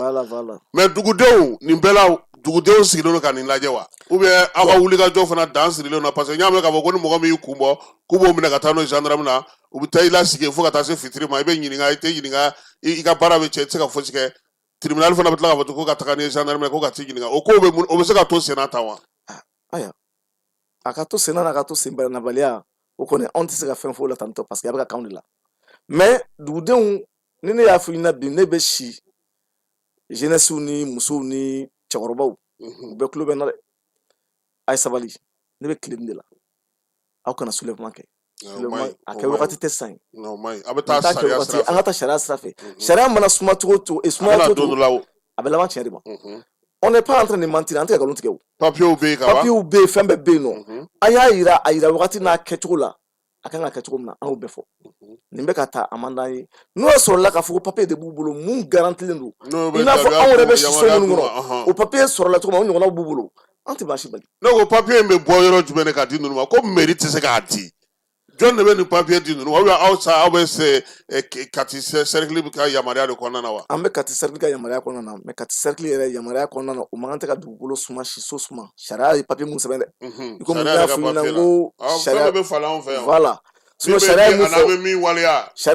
mais dugudenw nin bɛɛ la dugudenw sigilen don ka nin lajɛ wa ou bien aw ka wulikajɔ fana dan sirilen na parce que n y'a mɛn k'a fɔ ko ni mɔgɔ min y'i kun bɔ k'u b'o minɛ ka taa n'o ye gendarme na u bɛ taa i lasigi fo ka taa se fitiri ma i bɛ ɲininka i tɛ ɲininka i ka baara bɛ cɛ i tɛ se ka fosi kɛ tribunal fana bɛ tila k'a fɔ ko ka taga n'i ye gendarme ko ka t'i ɲininka o ko o bɛ se ka to sen na tan wa aya a ka to sen na a ka to sen nabaliya o kɔni anw tɛ se ka fɛn fɔ o la tantɔ parce que a bɛ ka k'anw de la mais dugudenw ni ne y'a fɔ i ɲɛna bi ne bɛ si jeunesse ni musow ni cɛkɔrɔbaw u bɛɛ tulo bɛ n na dɛ a ye sabali ne bɛ tile nin de la aw kana soulèvement kɛ a kɛ wagati tɛ sisan ye an ka taa sariya sira fɛ sariya mana suma cogo o cogo a bɛ laban tiɲɛ de ma on n'est pas en train de mentir an tɛ ka nkalon tigɛ o papiyew bɛ yen fɛn bɛɛ bɛ yen nɔ an y'a yira a yira wagati n'a kɛcogo la a kan ka kɛ cogo min na an y'o bɛɛ fɔ nin bɛ ka taa a man d'an ye n'o sɔrɔla k'a fɔ ko papiye de b'u bolo mun garantilen don i n'a fɔ anw yɛrɛ bɛ si so minnu kɔnɔ o papiye sɔrɔla cogo min o ɲɔgɔnnaw b'u bolo an tɛ baasi bali ne ko papiye in bɛ bɔ yɔrɔ jumɛn de ka di ninnu ma ko mairie tɛ se k'a di jɔn de bɛ nin papiye di ninnu ma ou bien aw bɛ se kati cercle ka yamaruya de kɔnɔna na wa an bɛ kati cercle ka yamaruya kɔnɔna na mais kati cercle yɛrɛ yamaruya kɔnɔna na o man kan tɛ ka dugukolo suma siso suma sariya ye papiye mun sɛbɛn dɛ i komi n y'a fɔ i ɲɛna n ko sariya bɛ falen anw fɛ yan voilà sariya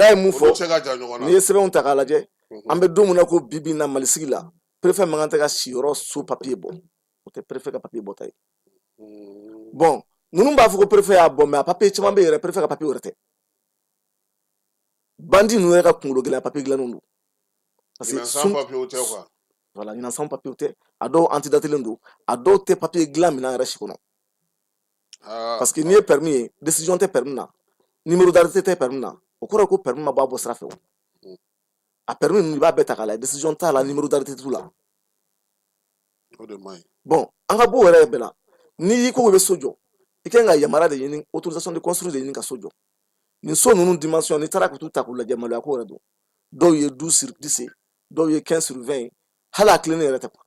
ye mun fɔ n'i ye sɛbɛnw ta k'a lajɛ an bɛ don min na ko bi bi in na Mali sigi la préfet man kan tɛ ka siyɔrɔ so papiye bɔ o tɛ préfet ka papiye bɔta ye bon ninnu b'a fɔ ko préfet y'a bɔ mais a papiye caman bɛ yɛrɛ préfet ka papiye wɛrɛ tɛ bandi ninnu yɛrɛ ka kunkolo gɛlɛya papiye dilannen don parce que voilà ɲinan papiyew tɛ a dɔw antidatelен don a dɔw tɛ papiye dilan minɛn yɛrɛ si kɔnɔ parce que n'i ye permis ye décision tɛ permis na numéro d'identité tɛ permis na o kɔrɔ ye ko permis ma bɔ a bɔ sira fɛ o a permis ninnu i b'a bɛɛ ta k'a lajɛ décision t'a la numéro d'identité t'u la bon an ka bɔ o yɛrɛ bɛɛ la n'i y'i ko i bɛ so jɔ i kan ka yamaruya de ɲini autorisation de construire de ɲini ka so jɔ nin so ninnu dimension n'i taara ka t'u ta k'u lajɛ maloya ko yɛrɛ don dɔw ye 12/10 ye dɔw ye 15/20 ye hali a tilennen yɛrɛ tɛ quoi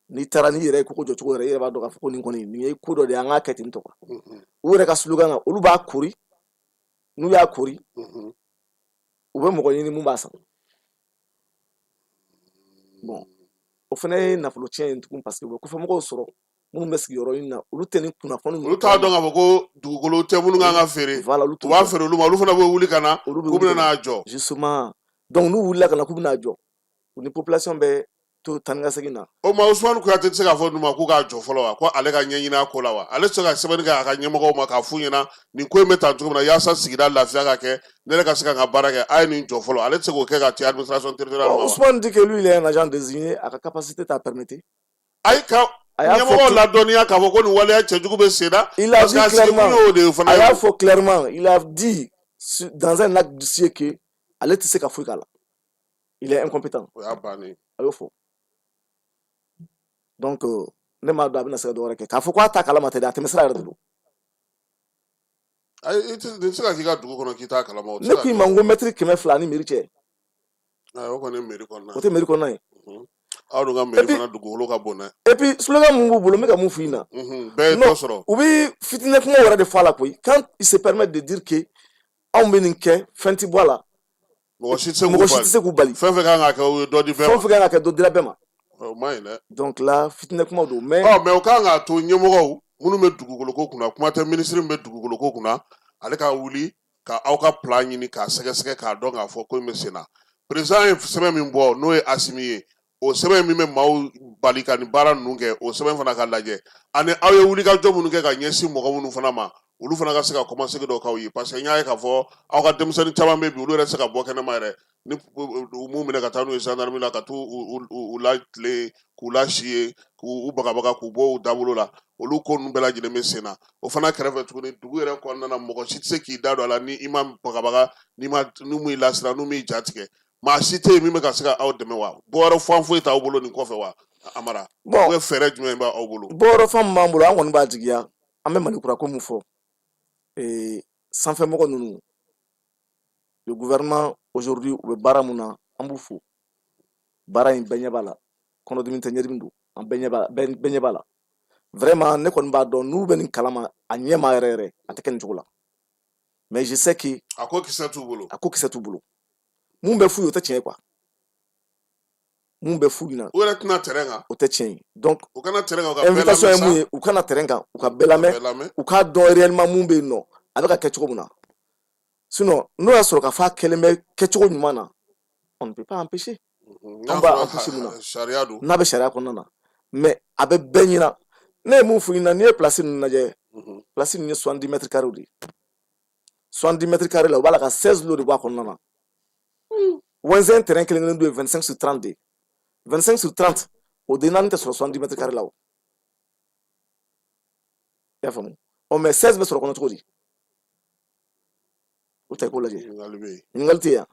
n'i taara n'i yɛrɛ ye koko jɔ cogo yɛrɛ i yɛrɛ b'a dɔn k'a fɔ ko nin kɔni nin ye ko dɔ de ye an k'a kɛ ten tɔ quoi u yɛrɛ ka slogan kan olu b'a kori n'u y'a kori u bɛ mɔgɔ ɲini mun b'a san bon o fana ye nafolo tiɲɛ ye tugun parce que u bɛ kɔfɛmɔgɔw sɔrɔ minnu bɛ sigiyɔrɔ ɲini na olu tɛ ni kunnafoni olu t'a dɔn k'a fɔ ko dugukolo tɛ minnu kan ka feere u b'a feere olu ma olu fana bɛ wuli ka na k'u bɛna n'a jɔ justement donc n'u wulila ka na k'u bɛna jɔ u ni population bɛ to tan ni ka segin na o ma Usumani Kuyate tɛ se k'a fɔ ninnu ma k'u k'a jɔ fɔlɔ wa ko ale ka ɲɛɲini a ko la wa ale tɛ se ka sɛbɛnni kɛ a ka ɲɛmɔgɔw ma k'a f'u ɲɛna nin ko in bɛ tan cogo min na yaasa sigida lafiya ka kɛ ne yɛrɛ ka se ka n ka baara kɛ a ye nin jɔ fɔlɔ ale tɛ se k'o kɛ ka ti administration territoriale ma wa Ousmane dit que lui il est un agent désigné a ka capacité t'a permettre ayi ka ɲɛmɔgɔw ladɔnniya k'a fɔ ko nin waleya cɛjugu bɛ sen na il a parce que a sigi kun y'o de ye fana a y'a fɔ clairement il a dit dans un acte du siècle que ale tɛ se ka foyi k'a la il est incompétent o y'a bannen a y'o fɔ donc ne m'a dɔn a bɛna se ka dɔ wɛrɛ kɛ k'a fɔ ko a t'a kalama tɛ dɛ a tɛmɛsira yɛrɛ de don ayi i tɛ se ka k'i ka dugu kɔnɔ k'i t'a kalama ne ko i ma n ko mètre 200 ni mairie cɛ o kɔni ye mairie kɔnɔna o tɛ mairie kɔnɔna ye aw dun ka mairie fana dugukolo ka bon dɛ et puis slogan mun b'u bolo n bɛ ka mun f'i ɲɛna bɛɛ ye dɔ sɔrɔ u bɛ fitinɛ kuma wɛrɛ de fɔ a la koyi quand il se permet de dire que anw bɛ nin kɛ fɛn tɛ bɔ a la mɔgɔ si tɛ se k'u bali fɛn fɛn kan ka kɛ o ye dɔ di bɛɛ ma fɛn fɛn kan ka kɛ dɔ dira bɛɛ ma o ma ɲi dɛ donc là fitinɛ kuma don mais o kan k'a to ɲɛmɔgɔw minnu bɛ dugukolo ko kunna kuma tɛ minisiri min bɛ dugukolo ko kunna ale ka wuli ka aw ka plan ɲini k'a sɛgɛsɛgɛ k'a dɔn k'a fɔ ko in bɛ sen na président ye sɛbɛn min bɔ n'o ye Asimi ye o sɛbɛn min bɛ maaw bali ka nin baara ninnu kɛ o sɛbɛn fana ka lajɛ ani aw ye wulikajɔ minnu kɛ ka ɲɛsin mɔgɔ minnu fana ma olu fana ka se ka kɔmasegi dɔ k'aw ye parce que n y'a ye k'a fɔ aw ka denmisɛnnin caman bɛ bi olu yɛrɛ tɛ se ka bɔ kɛnɛma yɛrɛ ni u m'u minɛ ka taa n'u ye gendarmerie la ka t'u latilen k'u lasi ye k'u bagabaga k'u bɔ u dabolo la olu ko ninnu bɛɛ lajɛlen bɛ sen na o fana kɛrɛfɛ tuguni dugu yɛrɛ kɔnɔna na mɔgɔ si tɛ se k'i da don a la ni i ma bagabaga n'u m'i lasira n'u m'i jatigɛ maa si tɛ yen min bɛ ka se ka aw dɛmɛ wa bɔyɔrɔ fan foyi t'aw bolo nin kɔfɛ wa Amara bon ou fɛɛrɛ jumɛn b'aw bolo bɔyɔrɔ fan min b'an bolo an kɔni b'a jigiya an bɛ Malikura ko mun fɔ sanfɛmɔgɔ ninnu le gouvernement aujourd'hui u bɛ baara mun na an b'u fo baara in bɛɛ ɲɛ b'a la kɔnɔdimi tɛ ɲɛdimi don an bɛɛ ɲɛ b'a la vraiment ne kɔni b'a dɔn n'u bɛ nin kalama a ɲɛ ma yɛrɛ yɛrɛ a tɛ kɛ nin cogo la mais je sais que a ko kisɛ t'u bolo mun bɛ f'u ye o tɛ tiɲɛ ye quoi mun bɛ f'u ɲɛna u yɛrɛ tɛna terrain kan o tɛ tiɲɛ ye donc u kana terrain kan u ka bɛɛ invitation ye lamɛn mun ye u kana terrain kan u ka bɛɛ lamɛn u k'a dɔn réellement mun bɛ yen nɔ a bɛ ka kɛ cogo min na sinon n'o y'a sɔrɔ k'a fɔ a kɛlen bɛ kɛcogo ɲuman na on ne peut pas empêcher an b'a empêcher mun na sariya don n'a bɛ sariya kɔnɔna na mais a bɛ bɛɛ ɲɛna ne ye mun f'u ɲɛna n'i ye place ninnu lajɛ place ninnu ye 70 mètres carrés de ye 70 mètres carrés la u b'a la ka 16 lots de bɔ a kɔnɔna na wɛnzɛn terrain kelen kelen dun ye 25/30 de ye 25/30 o den naani tɛ sɔrɔ 70 mètres carrés la o i y'a faamu mais 16 bɛ sɔrɔ kɔnɔ cogo di o ta i k'o lajɛ ɲininkali tɛ yan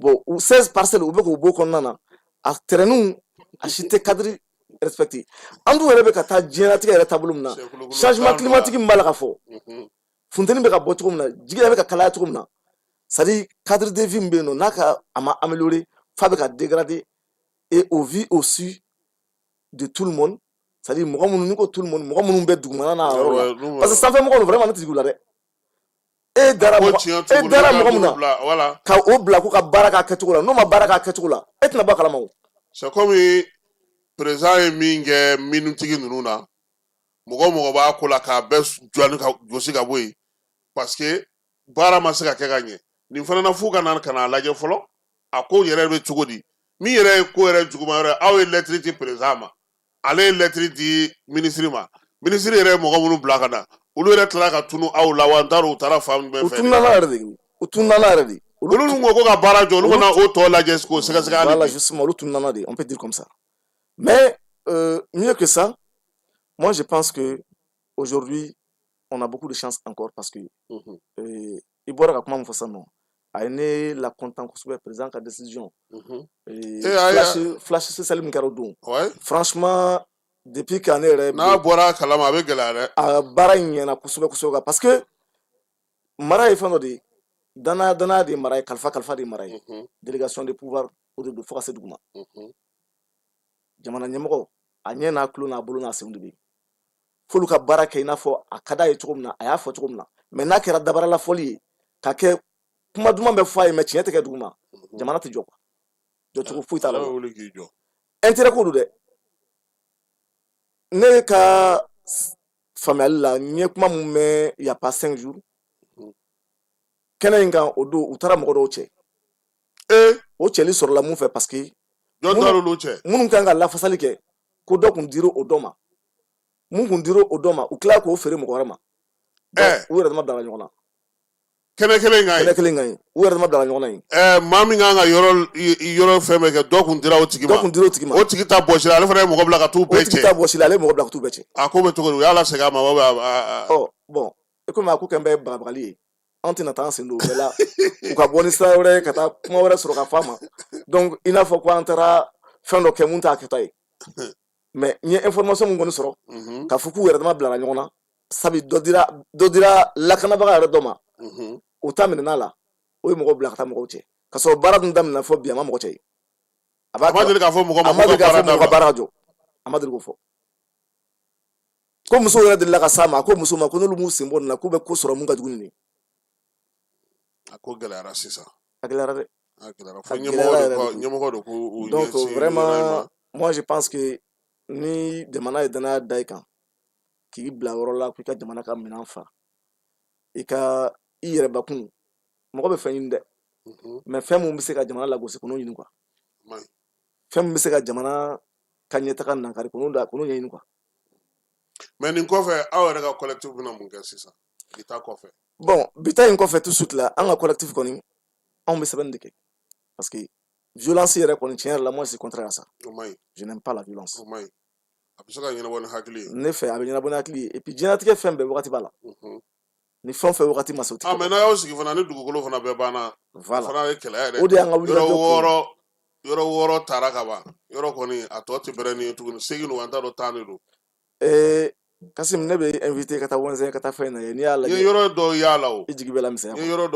bon 16 parcelles u bɛ k'o bɔ kɔnɔna na a terrainw a si tɛ cadre respecté an dun yɛrɛ bɛ ka taa diɲɛlatigɛ yɛrɛ taabolo min na changement climatique min b'a la ka fɔ funteni bɛ ka bɔ cogo min na jigida bɛ ka kalaya cogo min na c'est à dire cadre de vie min bɛ yen nɔ n'a ka a ma améliorer f'a bɛ ka dégrader et au vu au su de tout le monde c'est à dire mɔgɔ minnu ni ko tout le monde mɔgɔ minnu bɛ dugumana n'a yɔrɔ la parce que sanfɛ mɔgɔ ninnu vraiment ne tɛ jigin u la dɛ e dara mɔgɔ min na ka o bila k'u ka baara k'a kɛcogo la n'o ma baara k'a kɛcogo la e tɛna bɔ a kalama o c'est comme président ye min kɛ minutigi ninnu na mɔgɔ mɔgɔ b'a ko la k'a bɛɛ josi ka bɔ yen parce que baara ma se ka kɛ ka ɲɛ nin fana na f'u ka na ka n'a lajɛ fɔlɔ a ko yɛrɛ bɛ cogo di min yɛrɛ ye ko yɛrɛ juguman yɛrɛ aw ye lettre di président ma ale ye lettre di ministre ma ministre yɛrɛ ye mɔgɔ minnu bila ka na olu yɛrɛ tilala ka tunu aw la wa n t'a dɔn u taara fan jumɛn fɛ u tununna yɛrɛ de olu dun ko ko ka baara jɔ olu kana o tɔ lajɛ k'o sɛgɛsɛgɛ hali voilà justement olu tununna de on peut dire comme ça mais mieux que ça moi je pense que aujourd'hui on a beaucoup de chance encore parce que i bɔra ka kuma min fɔ sisan nɔ a ye ne la content kosɛbɛ président ka décision flash social min kɛra o don franchement depuis que ne yɛrɛ n'a bɔra kalama a bɛ gɛlɛya dɛ a baara in ɲɛna kosɛbɛ kosɛbɛ parce que mara ye fɛn dɔ de ye dana de mara ye kalifa de mara ye délégation de pouvoir o de don fo ka se dugu ma jamana ɲɛmɔgɔ a ɲɛ n'a tulo n'a bolo n'a senw de bɛ f'olu ka baara kɛ i n'a fɔ a ka d'a ye cogo min na a y'a fɔ cogo min na mais n'a kɛra dabarala fɔli ye ka kɛ kuma duman bɛ fɔ a ye mais tiɲɛ tɛ kɛ dugu ma jamana tɛ jɔ jɔcogo foyi t'a la intérêt ko don dɛ ne ka faamuyali la n ye kuma mun mɛn il y a pas 5 jours kɛnɛ in kan o don u taara mɔgɔ dɔw cɛ o cɛli sɔrɔla mun fɛ parce que minnu kan ka lafasali kɛ ko dɔ kun dira o dɔ ma mun kun dira o dɔ ma u tila k'o feere mɔgɔ wɛrɛ ma u yɛrɛ dama bilala ɲɔgɔn na kɛnɛ kelen kan ye u yɛrɛ dama bilala ɲɔgɔn na ye maa min kan ka yɔrɔ fɛn bɛɛ kɛ dɔ kun dira o tigi ma o tigi ta bɔsila ale fana ye mɔgɔ bila ka t'u bɛɛ cɛ o tigi ta bɔsila ale ye mɔgɔ bila ka t'u bɛɛ cɛ a ko bɛ cogo di u y'a lasegin a ma bon e komi a ko kɛ n bɛ bagabagali ye an tɛna taa an sen don o bɛɛ la u ka bɔ ni sira wɛrɛ ye ka taa kuma wɛrɛ sɔrɔ ka fɔ a ma donc i n'a fɔ ko an taara fɛn dɔ kɛ mun t'a kɛta ye mais n ye information mun kɔni sɔrɔ k'a fɔ k'u yɛrɛ dama bilala ɲɔgɔn na sabu dɔ dira lakanabaga yɛrɛ dɔ ma o ta minɛna la o ye mɔgɔ bila ka taa mɔgɔw cɛ ka sɔrɔ baara dun daminɛna fɔ bi a ma mɔgɔ cɛ ye a ma deli k'a fɔ mɔgɔ ma ko ka baara ka jɔ a ma deli k'o fɔ ko musow yɛrɛ delila ka s'a ma ko muso ma ko n'olu m'u sen bɔ nin na k'u bɛ ko sɔrɔ mun ka jugu nin ye a ko gɛlɛyara sisan a gɛlɛyara dɛ a gɛlɛyara fo ɲɛmɔgɔ de k'u donc vraiment moi je pense que ni jamana ye danaya da i kan k'i bila yɔrɔ la k'i ka jamana ka minɛn fa i ka i yɛrɛbakun mɔgɔ bɛ fɛn ɲini dɛ mais fɛn mun bɛ se ka jamana lagosi k'o ɲini quoi fɛn mun bɛ se ka jamana ka ɲɛtaga nankari k'o ɲɛɲini quoi mais nin kɔfɛ aw yɛrɛ ka collectif bɛna mun kɛ sisan bi ta kɔfɛ bon bi ta in kɔfɛ tout de suite la an ka collectif kɔni anw bɛ sɛbɛnni de kɛ parce que violence yɛrɛ kɔni tiɲɛ yɛrɛ la moi je suis contraire à ça je n'aime pas la violence a bɛ se ka ɲɛnabɔ ni hakili ye ne fɛ a bɛ ɲɛnabɔ ni hakili ye et puis diɲɛlatigɛ fɛn bɛɛ wagati b'a la ni fɛn o fɛn wagati ma se o tɛ mais n'a y'aw sigi fana ni dugukolo fana bɛɛ banna fana ye kɛlɛ yɛrɛ o de y'an ka wulikajɔ yɔrɔ 6 taara ka ban yɔrɔ kɔni a tɔ tɛ bɛrɛ ni ye tuguni 8 don an t'a dɔn 10 de don Kasim ne bɛ invité ka taa wɛnzɛn ka taa fɛn na ye n'i y'a lajɛ n ye yɔrɔ dɔw yala o i jigi bɛ lamisɛnya n ye yɔrɔ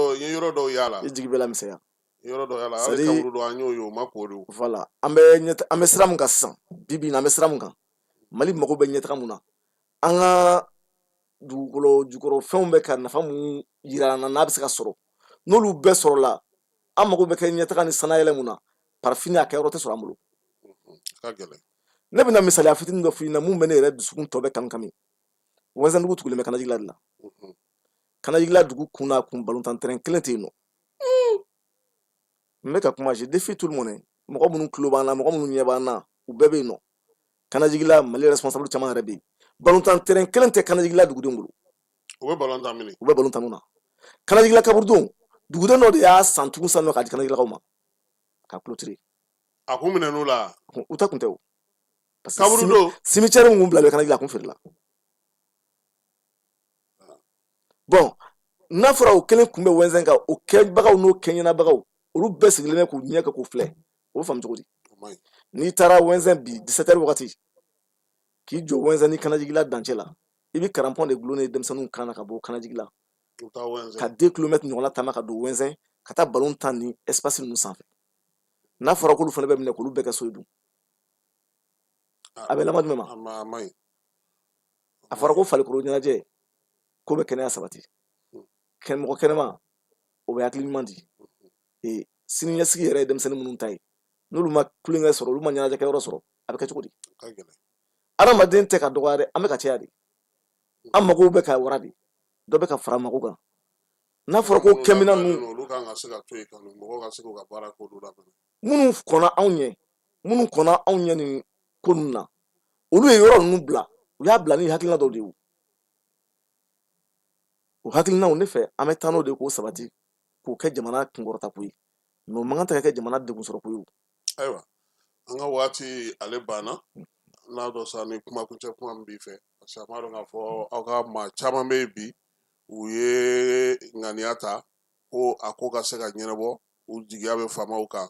dɔw yala i jigi bɛ lamisɛnya yɔrɔ dɔw yala hali kaburu dɔ an y'o ye o ma k'o de voilà an bɛ sira mun kan sisan bi bi in na an bɛ sira mun kan Mali mago bɛ ɲɛtaga mun na an ka dugukolo jukɔrɔ fɛnw bɛ ka nafa mun yira an na n'a bɛ se ka sɔrɔ n'olu bɛɛ sɔrɔla an mago bɛ kɛ ɲɛtaga ni sanayɛlɛ mun na par fini a kɛyɔrɔ tɛ sɔrɔ an bolo ne bɛna misaliya fitinin dɔ f'i ɲɛna mun bɛ ne yɛrɛ dusukun tɔ bɛ kami wɛnzɛndugu tugulen bɛ Kanajigila de la Kanajigila dugu kun n'a kun balontan terrain kelen tɛ yen nɔ n bɛ ka kuma je défie tout le monde mɔgɔ minnu tulo b'an na mɔgɔ minnu ɲɛ b'an na u bɛɛ bɛ yen nɔ Kanajigila Mali responsable caman yɛrɛ bɛ yen balontan terrain kelen tɛ Kanajigila dugudenw bolo u bɛ balontan minɛ u bɛ balontan na Kanajigila kaburudenw duguden dɔ de y'a san tugun san nɔ k'a di Kanajigilakaw ma k'a clôturer a kun minɛn'u la u ta kun tɛ o kaburudenw cimetière mun bila Kanajigila a kun feerela bon n'a fɔra o kelen kun bɛ wɛnzɛn kan o kɛbagaw n'o kɛɲɛnabagaw olu bɛɛ sigilen bɛ k'u ɲɛ kɛ k'u filɛ o bɛ faamu cogo di n'i taara wɛnzɛn bi 17h wagati k'i jɔ wɛnzɛn ni Kanajigila dancɛ la i bɛ karampɔn de gulon ni denmisɛnninw kan na ka bɔ Kanajigila ka 2 kilomètres ɲɔgɔnna taama ka don wɛnzɛn ka taa ballon tan ni espace ninnu sanfɛ n'a fɔra k'olu fana bɛ minɛ k'olu bɛɛ kɛ so ye dun a bɛ laban jumɛn ma a fɔra ko Falikoro ɲɛnajɛ ko bɛ kɛnɛya sabati mɔgɔ kɛnɛma o bɛ hakili ɲuman di sini ɲɛsigi yɛrɛ ye denmisɛnnin minnu ta ye n'olu ma kulonkɛ sɔrɔ olu ma ɲɛnajɛkɛ yɔrɔ sɔrɔ a bɛ kɛ cogo di adamaden tɛ ka dɔgɔya dɛ an bɛ ka caya de an mago bɛ ka wara de dɔ bɛ ka fara mago kan n'a fɔra ko kɛmina ninnu minnu kɔnna anw ɲɛ nin ko ninnu na olu ye yɔrɔ ninnu bila u y'a bila ni hakilina dɔw de ye o hakilinaw ne fɛ an bɛ taa n'o de k'o sabati k'o kɛ jamana kunkɔrɔta ko ye mais o man kan tɛ ka kɛ jamana degun sɔrɔ ko ye ayiwa an ka waati ale banna n'a dɔn sa ni kuma kuncɛ kuma min b'i fɛ parce que a m'a dɔn k'a fɔ aw ka maa caman bɛ yen bi u ye ŋaniya ta ko a ko ka se ka ɲɛnabɔ u jigiya bɛ faamaw kan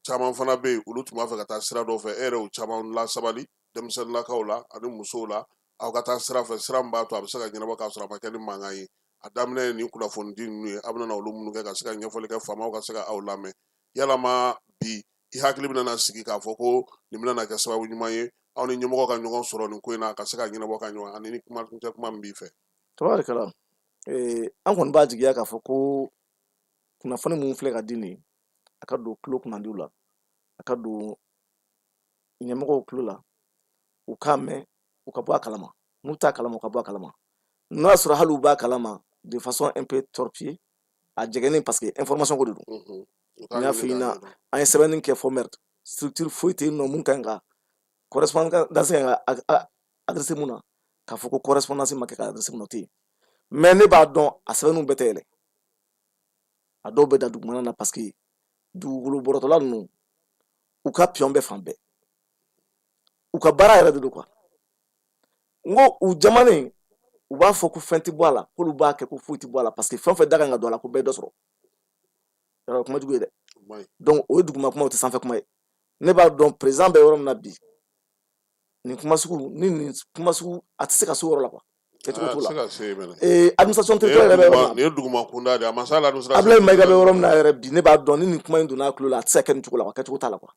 caman fana bɛ yen olu tun b'a fɛ ka taa sira dɔ fɛ e yɛrɛ y'u caman lasabali denmisɛnninnakaw la ani musow la aw ka taa sira fɛ sira min b'a to a bɛ se ka ɲɛnabɔ k'a sɔrɔ a ma kɛ ni mankan ye a daminɛ ni kunnafoni di ninnu ye a bɛna olu minnu kɛ ka se ka ɲɛfɔli kɛ faamaw ka se ka aw lamɛn yalama bi i hakili bɛna sigi k'a fɔ ko nin bɛna kɛ sababu ɲuman ye aw ni ɲɛmɔgɔ ka ɲɔgɔn sɔrɔ nin ko in na ka se ka ɲɛnabɔ ka ɲɔgɔn ani ni kuma min b'i fɛ. tabarikala an kɔni b'a jigiya k'a fɔ ko kunnafoni mun filɛ ka di nin a ka don tulo kunnadiw la a ka don ɲɛmɔgɔw tulo la u k'a mɛn u ka bɔ a kalama n'u t'a kalama u ka bɔ a kalama n'a y'a sɔrɔ hali u b'a kalama de façon un peu torpille a jɛgɛnen parce que information ko de don n y'a f'i ɲɛna an ye sɛbɛnni kɛ fo maire structure foyi tɛ yen nɔ mun kan ka correspondance kan ka adressé mun na k'a fɔ ko correspondance ma kɛ ka adressé mun na o tɛ yen mais ne b'a dɔn a sɛbɛnniw bɛɛ tɛ yɛlɛ a dɔw bɛ da dugumana na parce que dugukolo bɔrɔtɔla ninnu u ka pion bɛ fan bɛɛ u ka baara yɛrɛ de don quoi n ko u jamanen u b'a fɔ ko fɛn tɛ bɔ a la k'olu b'a kɛ ko foyi tɛ bɔ a la parce que fɛn o fɛn da kan ka don a la ko bɛɛ ye dɔ sɔrɔ yɔrɔ kuma jugu ye dɛ donc o ye duguma kuma o tɛ sanfɛ kuma ye ne b'a dɔn président bɛ yɔrɔ min na bi nin kuma sugu ni nin kuma sugu a tɛ se ka se o yɔrɔ la quoi kɛcogo t'o la administration territoriale yɛrɛ bɛ yɔrɔ min na nin ye duguma kunda de a ma se a la administration Ablaye Mayiga bɛ yɔrɔ min na yɛrɛ bi ne b'a dɔn ni nin kuma in donna a tulo la a tɛ se ka kɛ nin cogo la quoi kɛcogo t'a la quoi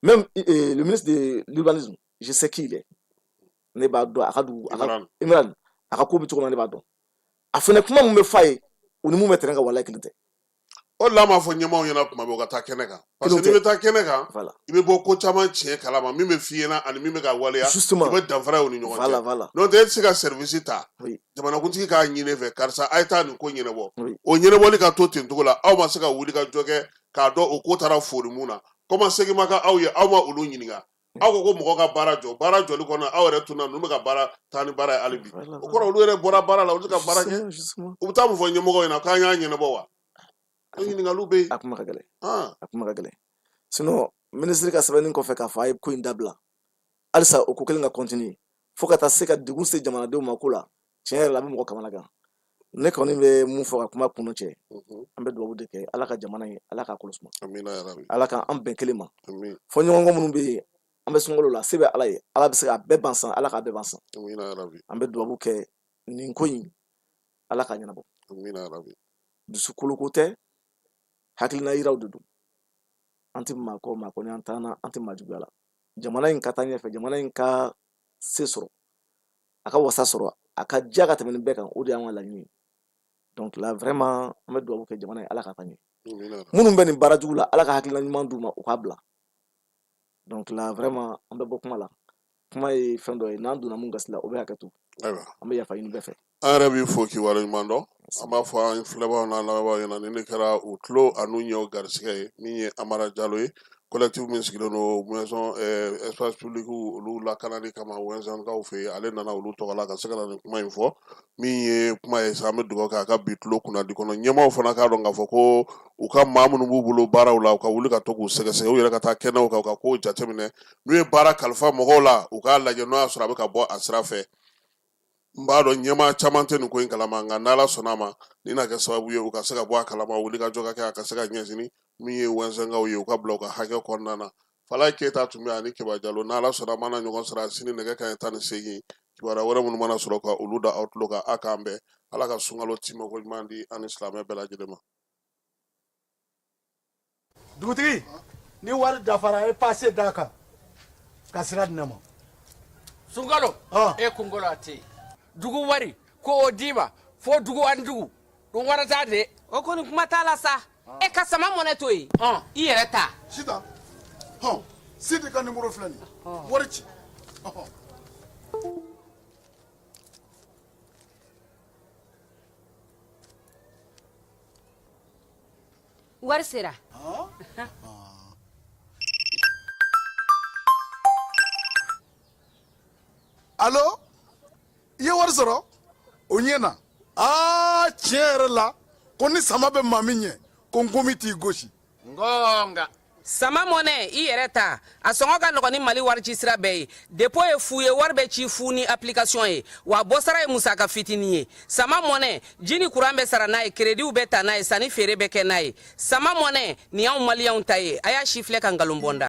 même le ministre de l'urbanisme je sais qui il est ne b'a dɔn a ka dugu Imran a ka ko bɛ cogo min na ne b'a dɔn a fana kuma mun bɛ f'a ye u ni mun bɛ terrain kan walayi kelen tɛ o de la m'a fɔ ɲɛmaaw ɲɛna kuma bɛɛ u ka taa kɛnɛ kan parce que n'i bɛ taa kɛnɛ kan i bɛ bɔ ko caman tiɲɛ kalama min bɛ f'i ɲɛna ani min bɛ ka waleya i bɛ danfara ye u ni ɲɔgɔn cɛ n'o tɛ e tɛ se ka service ta jamanakuntigi k'a ɲini e fɛ karisa a ye taa nin ko ɲɛnabɔ o ɲɛnabɔli ka to ten cogo la aw ma se ka wuli ka jɔ kɛ k'a dɔn o ko taara fori mun na komi segin ma kɛ aw ye aw ma olu ɲininka aw ko ko mɔgɔ ka baara jɔ baara jɔli kɔnɔ aw yɛrɛ tunna ninnu bɛ ka baara taa ni baara ye hali bi o kɔrɔ olu yɛrɛ bɔra baara la olu ka baara kɛ u bɛ taa mun fɔ ɲɛmɔgɔw ɲɛna k'an y'a ɲɛnabɔ wa ɲininkaliw bɛ yen a kuma ka gɛlɛn a kuma ka gɛlɛn sinon ministre ka sɛbɛnni kɔfɛ k'a fɔ a ye ko in dabila halisa o ko kelen ka continue fo ka taa se ka degun se jamanadenw ma ko la tiɲɛ yɛrɛ la a bɛ mɔgɔ kamana gan ne kɔni bɛ mun fɔ ka kuma kunun cɛ an bɛ dugawu de kɛ ala ka jamana in ala k'a kolo suma ala k'an bɛn kelen ma fɔ ɲɔgɔnkɔ minnu bɛ yen an bɛ sunkalo la se bɛ ala ye ala bɛ se ka bɛɛ ban san ala k'a bɛɛ ban san an bɛ dugawu kɛ nin ko in ala k'a ɲɛnabɔ dusukoloko tɛ hakilina yiraw de don an tɛ maa kɔ maa kɔni an t'an an tɛ maa juguya la jamana in ka taa ɲɛfɛ jamana in ka se sɔrɔ a ka wasa sɔrɔ a ka diya ka tɛmɛ nin bɛɛ kan o de y'an ka laɲini ye donc là vraiment an bɛ dugawu kɛ jamana in ala ka taa ɲɛ minnu bɛ nin baara jugu la ala ka hakilina ɲuman d'u ma u k'a bila donc là vraiment an bɛ bɔ kuma la kuma ye fɛn dɔ ye n'an donna mun gasi la o bɛ hakɛ to an bɛ yafa ɲini bɛɛ fɛ an yɛrɛ b'i fo k'i waleɲuman dɔn an b'a fɔ an filɛbagaw n'a lamɛnbagaw ɲɛna nin de kɛra u tulo a n'u ɲɛw garisɛgɛ ye min ye Amara Jalo ye collectif min sigilen don maison espace public olu lakanali kama wɛnzɛnkaw fɛ yen ale nana olu tɔgɔ la ka se ka na nin kuma in fɔ min ye kuma ye sa an bɛ dugawu kɛ a ka bi tulo kunnadi kɔnɔ ɲɛmaaw fana k'a dɔn k'a fɔ ko u ka maa minnu b'u bolo baaraw la u ka wuli ka to k'u sɛgɛsɛgɛ u yɛrɛ ka taa kɛnɛw kan u ka kow jateminɛ n'u ye baara kalifa mɔgɔw la u k'a lajɛ n'o y'a sɔrɔ a bɛ ka bɔ a sira fɛ n b'a dɔn ɲɛmaa caman tɛ nin ko in kalama nka n'ala sɔnna a ma nin na kɛ sababu ye u ka se ka bɔ a kalama wuli ka jɔ ka kɛ a ka se ka ɲɛsini min ye wɛnzɛnkaw ye u ka bila u ka hakɛ kɔnɔna na Falaye Keyita tun bɛ ani Keba Jalo n'ala sɔnna a mana ɲɔgɔn sɔrɔ sini nɛgɛ kanɲɛ 18 kibaruya wɛrɛ minnu mana sɔrɔ ka olu da aw tulo kan a k'an bɛn ala ka sunkalo timako ɲuman di ani silamɛ bɛɛ lajɛlen ma. dugutigi ni wari dafara a ye paase d'a kan ka sira di ne ma. Sunkalo e kunkolo a tɛ yen dugu wari ko o d'i ma fo dugu ani dugu dun wari t'a de. o kɔni kuma t'a la sa e ka sama mɔnɛ to yen i yɛrɛ ta. Sitan Sidi ka numéro filɛ nin ye wari ci. wari sera. Allo i ye wari sɔrɔ o ɲɛna tiɲɛ yɛrɛ la ko ni sama bɛ maa min ɲɛ ko n komi t'i gosi. ngonga sama mɔnɛ i yɛrɛ ta a sɔngɔ ka nɔgɔn ni mali warici sira bɛɛ ye depo ye fu ye wari bɛ ci fu ni application ye wa bɔsara ye musaka fitinin ye sama mɔnɛ ji ni kuran bɛ sara n'a ye krediw bɛ ta n'a ye sanni feere bɛ kɛ n'a ye sama mɔnɛ nin y'anw maliyɛnw ta ye a y'a si filɛ ka nkalon bɔ n da